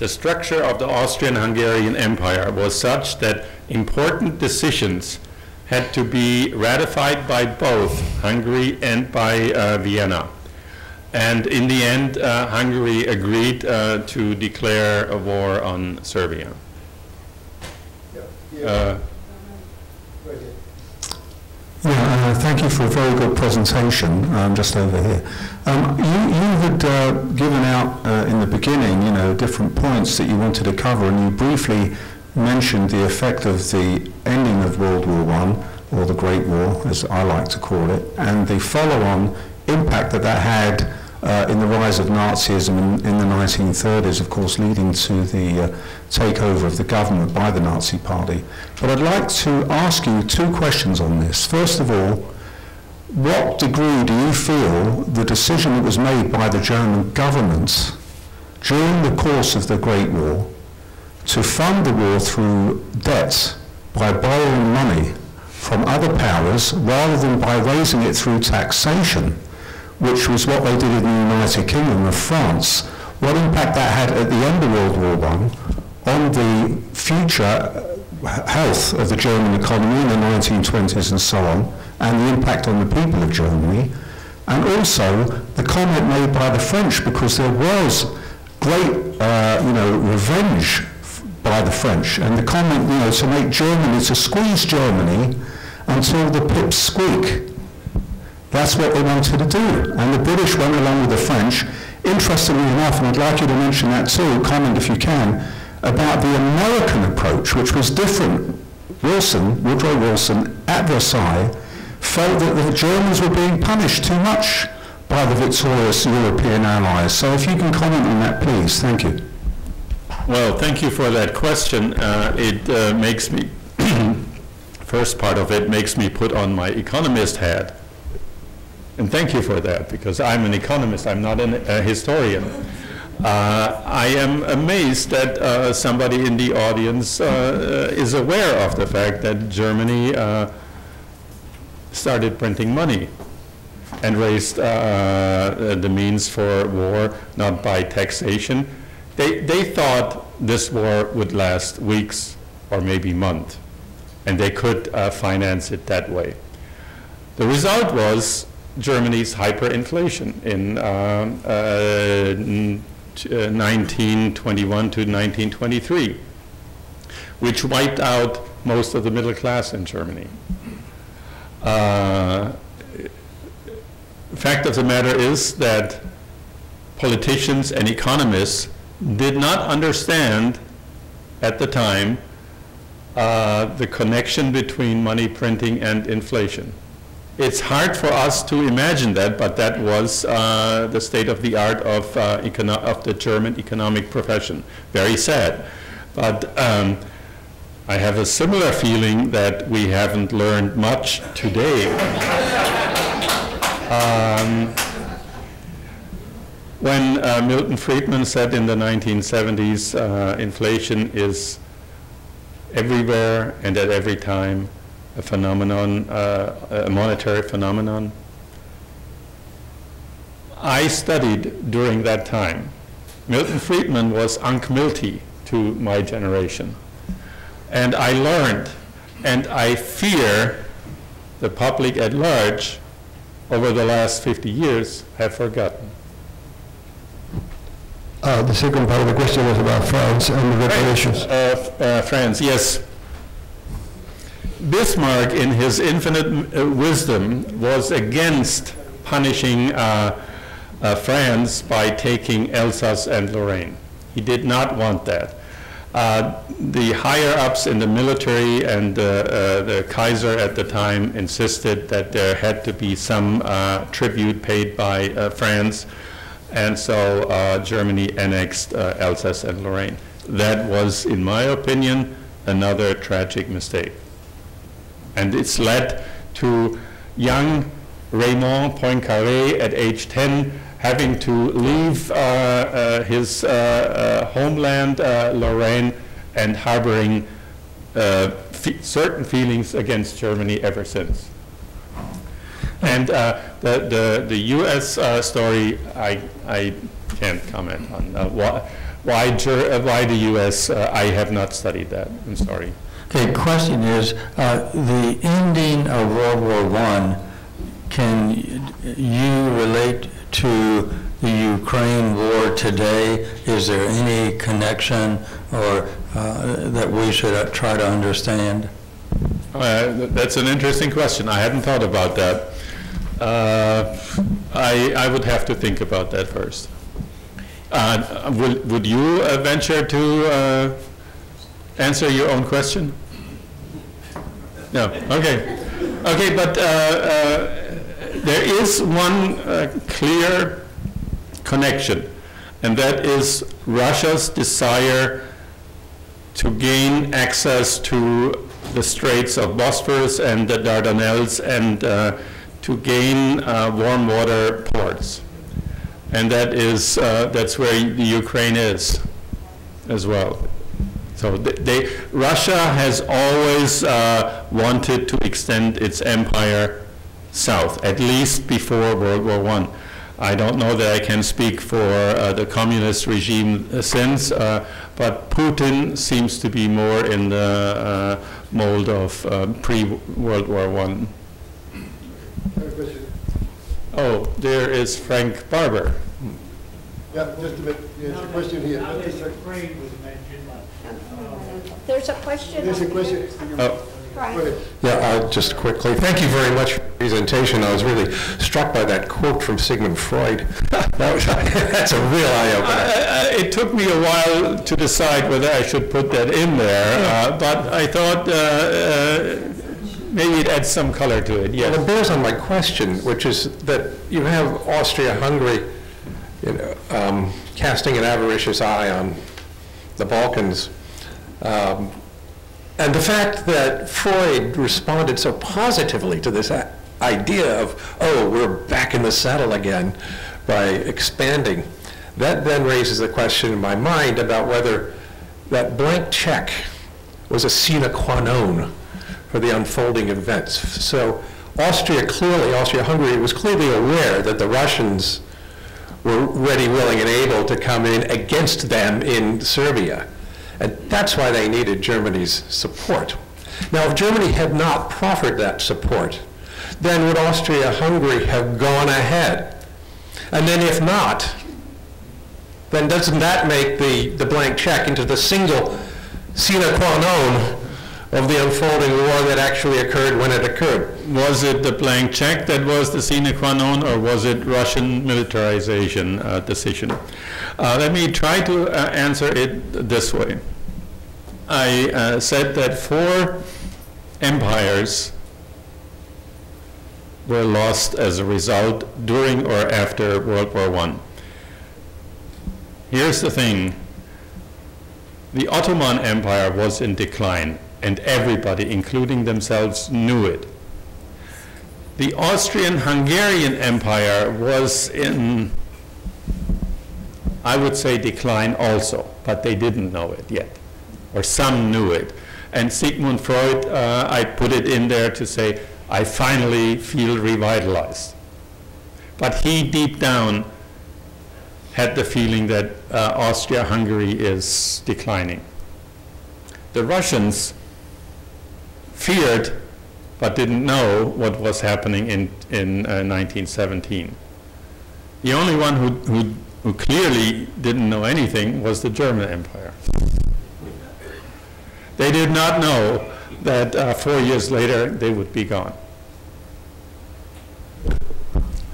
the structure of the Austrian-Hungarian Empire was such that important decisions had to be ratified by both Hungary and by Vienna. And in the end, Hungary agreed to declare a war on Serbia. Thank you for a very good presentation. Just over here. You had given out in the beginning, different points that you wanted to cover, and you briefly mentioned the effect of the ending of World War I, or the Great War, as I like to call it, and the follow-on impact that had in the rise of Nazism in the 1930s, of course, leading to the takeover of the government by the Nazi Party. But I'd like to ask you two questions on this. First of all, what degree do you feel the decision that was made by the German government during the course of the Great War to fund the war through debt by borrowing money from other powers rather than by raising it through taxation, which was what they did in the United Kingdom of France, what impact that had at the end of World War I on the future health of the German economy in the 1920s and so on, and the impact on the people of Germany, and also the comment made by the French, because there was great, revenge by the French, and the comment, to make Germany, to squeeze Germany until the pips squeak. That's what they wanted to do, and the British went along with the French. Interestingly enough, and I'd like you to mention that too, comment if you can, about the American approach, which was different. Woodrow Wilson, at Versailles, felt that the Germans were being punished too much by the victorious European allies. So if you can comment on that, please. Thank you. Well, thank you for that question. It makes me, first part of it makes me put on my economist hat. And thank you for that, because I'm an economist, I'm not a historian. I am amazed that somebody in the audience is aware of the fact that Germany started printing money and raised the means for war, not by taxation. They thought this war would last weeks or maybe months, and they could finance it that way. The result was Germany's hyperinflation in 1921 to 1923, which wiped out most of the middle class in Germany. Fact of the matter is that politicians and economists did not understand at the time the connection between money printing and inflation. It's hard for us to imagine that, but that was the state of the art of the German economic profession. Very sad. But I have a similar feeling that we haven't learned much today. When Milton Friedman said in the 1970s, inflation is everywhere and at every time a phenomenon, a monetary phenomenon, I studied during that time. Milton Friedman was Unc Milty to my generation. And I learned, and I fear the public at large over the last 50 years have forgotten. The second part of the question was about France and the reparations. France, yes. Bismarck, in his infinite wisdom, was against punishing France by taking Alsace and Lorraine. He did not want that. The higher-ups in the military and the Kaiser at the time insisted that there had to be some tribute paid by France, and so Germany annexed Alsace and Lorraine. That was, in my opinion, another tragic mistake. And it's led to young Raymond Poincaré at age 10 having to leave his homeland, Lorraine, and harboring certain feelings against Germany ever since. And the U.S. Story, I can't comment on. Why the U.S.? I have not studied that. I'm sorry. Okay, question is, the ending of World War I, can you relate to the Ukraine war today? Is there any connection or that we should try to understand? That's an interesting question. I hadn't thought about that. I would have to think about that first. Would you venture to answer your own question? No. Okay. Okay, but there is one clear connection, and that is Russia's desire to gain access to the Straits of Bosphorus and the Dardanelles, and to gain warm water ports. And that is, that's where the Ukraine is as well. So Russia has always wanted to extend its empire south, at least before World War I. I don't know that I can speak for the communist regime since, but Putin seems to be more in the mold of pre-World War I. Oh, there is Frank Barber. Yeah, just a bit. There's a question here. There's a question. There's a question. Oh. Yeah, just quickly, thank you very much for the presentation. I was really struck by that quote from Sigmund Freud. That's a real eye-opener. It took me a while to decide whether I should put that in there, but I thought maybe it adds some color to it, yes. Well, it bears on my question, which is that you have Austria-Hungary, casting an avaricious eye on the Balkans. And the fact that Freud responded so positively to this idea of, oh, we're back in the saddle again by expanding, that then raises the question in my mind about whether that blank check was a sine qua non for the unfolding events. So Austria-Hungary was clearly aware that the Russians were ready, willing, and able to come in against them in Serbia. And that's why they needed Germany's support. Now, if Germany had not proffered that support, then would Austria-Hungary have gone ahead? And then if not, then doesn't that make the blank check into the single sine qua non of the unfolding war that actually occurred when it occurred? Was it the blank check that was the sine qua non, or was it Russian militarization decision? Let me try to answer it this way. I said that 4 empires were lost as a result during or after World War I. Here's the thing. The Ottoman Empire was in decline, and everybody, including themselves, knew it. The Austrian-Hungarian Empire was in, I would say, decline also, but they didn't know it yet, or some knew it. And Sigmund Freud, I put it in there to say, I finally feel revitalized. But he deep down had the feeling that Austria-Hungary is declining. The Russians feared but didn't know what was happening in 1917. The only one who clearly didn't know anything was the German Empire. They did not know that 4 years later they would be gone.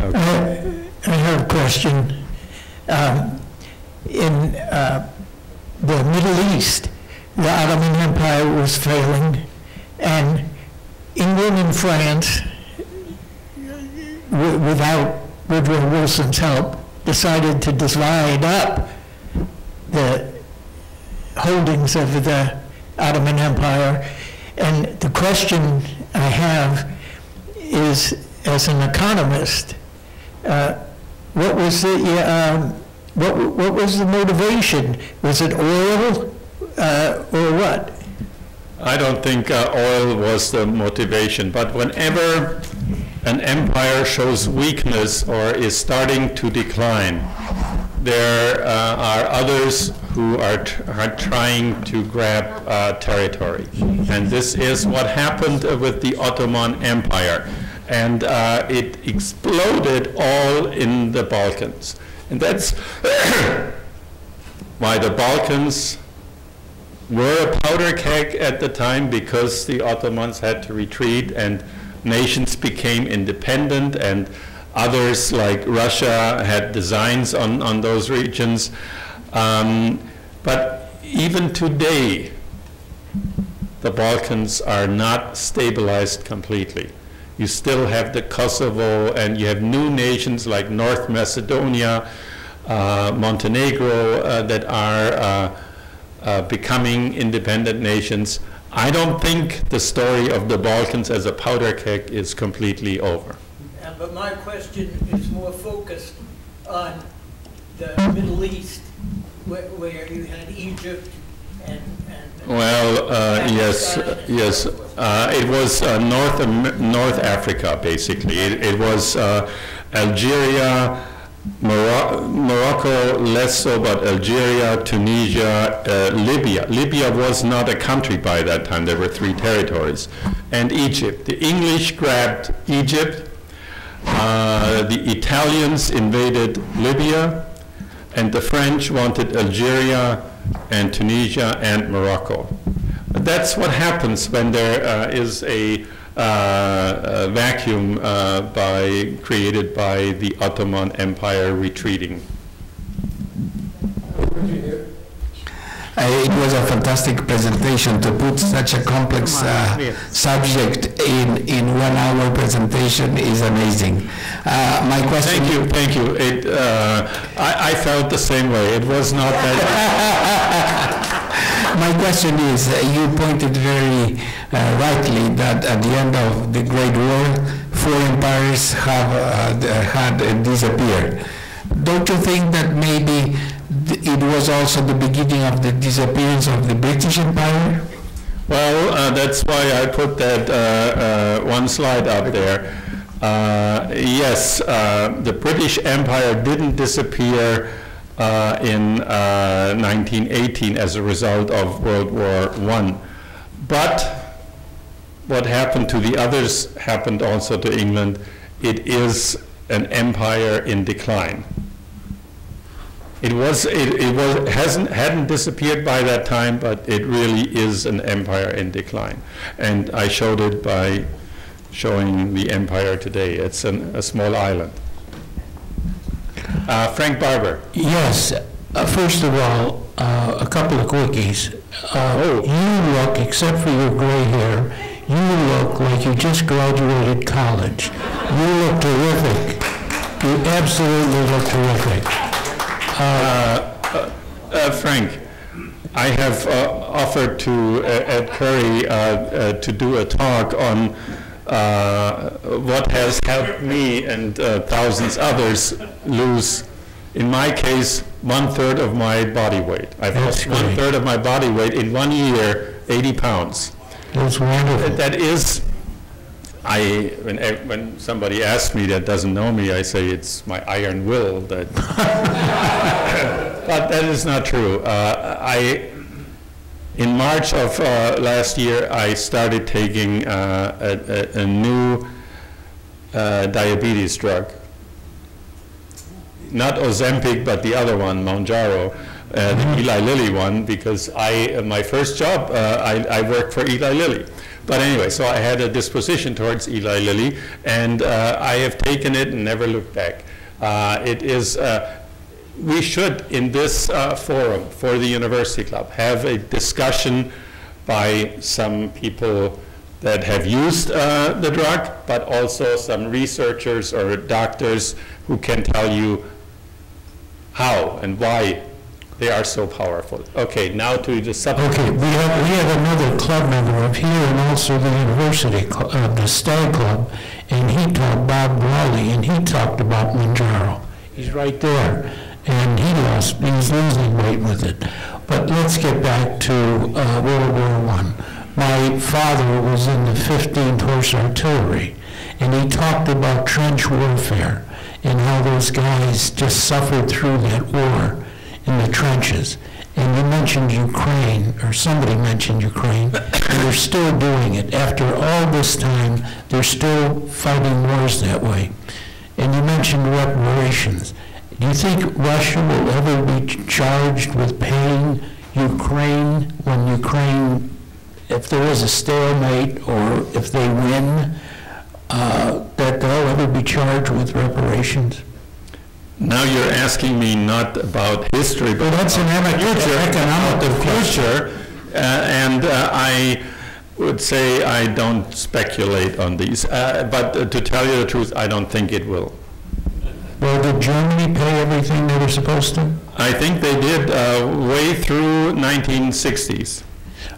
Okay. I have a question. In the Middle East, the Ottoman Empire was failing, and England and France, without Woodrow Wilson's help, decided to divide up the holdings of the Ottoman Empire. And the question I have is, as an economist, what was the motivation? Was it oil or what? I don't think oil was the motivation, but whenever an empire shows weakness or is starting to decline, there are others who are trying to grab territory. And this is what happened with the Ottoman Empire. And it exploded all in the Balkans. And that's why the Balkans were a powder keg at the time, because the Ottomans had to retreat and nations became independent, and others like Russia had designs on those regions. But even today, the Balkans are not stabilized completely. You still have the Kosovo, and you have new nations like North Macedonia, Montenegro, that are becoming independent nations. I don't think the story of the Balkans as a powder keg is completely over. But my question is more focused on the Middle East, where you had Egypt and well, yes. It was North Africa, basically. It was Algeria, Morocco, less so, but Algeria, Tunisia, Libya. Libya was not a country by that time. There were 3 territories. And Egypt. The English grabbed Egypt. The Italians invaded Libya. And the French wanted Algeria and Tunisia and Morocco. That's what happens when there is a vacuum created by the Ottoman Empire retreating. It was a fantastic presentation. To put such a complex subject in 1 hour presentation is amazing. My question. Thank you. I felt the same way. It was not that. My question is, you pointed very rightly that at the end of the Great War, 4 empires have had disappeared. Don't you think that maybe it was also the beginning of the disappearance of the British Empire? Well, that's why I put that one slide up there. Yes, the British Empire didn't disappear in 1918 as a result of World War I. But what happened to the others happened also to England. It is an empire in decline. It hadn't disappeared by that time, but it really is an empire in decline. And I showed it by showing the empire today. It's a small island. Frank Barber. Yes. First of all, a couple of quickies. You look, except for your gray hair, you look like you just graduated college. You look terrific. You absolutely look terrific. Frank, I have offered to Ed Curry to do a talk on what has helped me and thousands others lose, in my case, 1/3 of my body weight. I've lost 1/3 of my body weight in 1 year, 80 pounds. That's wonderful. That is, when somebody asks me that doesn't know me, I say it's my iron will that. But that is not true. In March of last year, I started taking a new diabetes drug. Not Ozempic, but the other one, Mounjaro, the Eli Lilly one, because my first job, I worked for Eli Lilly. But anyway, so I had a disposition towards Eli Lilly, and I have taken it and never looked back. It is. We should, in this forum for the University Club, have a discussion by some people that have used the drug, but also some researchers or doctors who can tell you how and why they are so powerful. Okay, now to the subject. Okay, we have another club member up here and also the university, the Stag Club, and he talked, Bob Brawley, and he talked about Mounjaro. He's right there. And he's losing weight with it. But let's get back to World War I. My father was in the 15th Horse Artillery, and he talked about trench warfare and how those guys just suffered through that war in the trenches. And you mentioned Ukraine, or somebody mentioned Ukraine, and they're still doing it. After all this time, they're still fighting wars that way. And you mentioned reparations. Do you think Russia will ever be charged with paying Ukraine when Ukraine, if there is a stalemate or if they win, that they'll ever be charged with reparations? Now you're asking me not about history, but that's an economic future, and I would say I don't speculate on these. But to tell you the truth, I don't think it will. Well, did Germany pay everything they were supposed to? I think they did way through 1960s.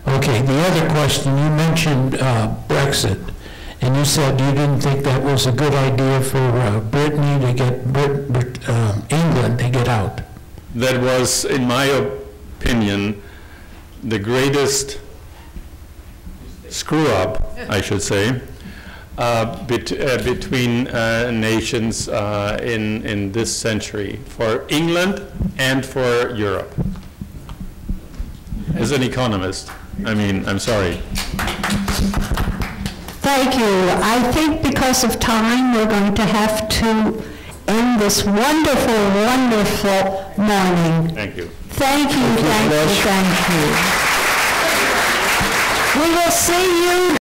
Okay, the other question, you mentioned Brexit, and you said you didn't think that was a good idea for Brittany to get, England to get out. That was, in my opinion, the greatest screw-up, I should say, between nations in this century, for England and for Europe. As an economist, I mean, I'm sorry. Thank you. I think because of time, we're going to have to end this wonderful, wonderful morning. Thank you. Thank you, thank you, thank you. We will see you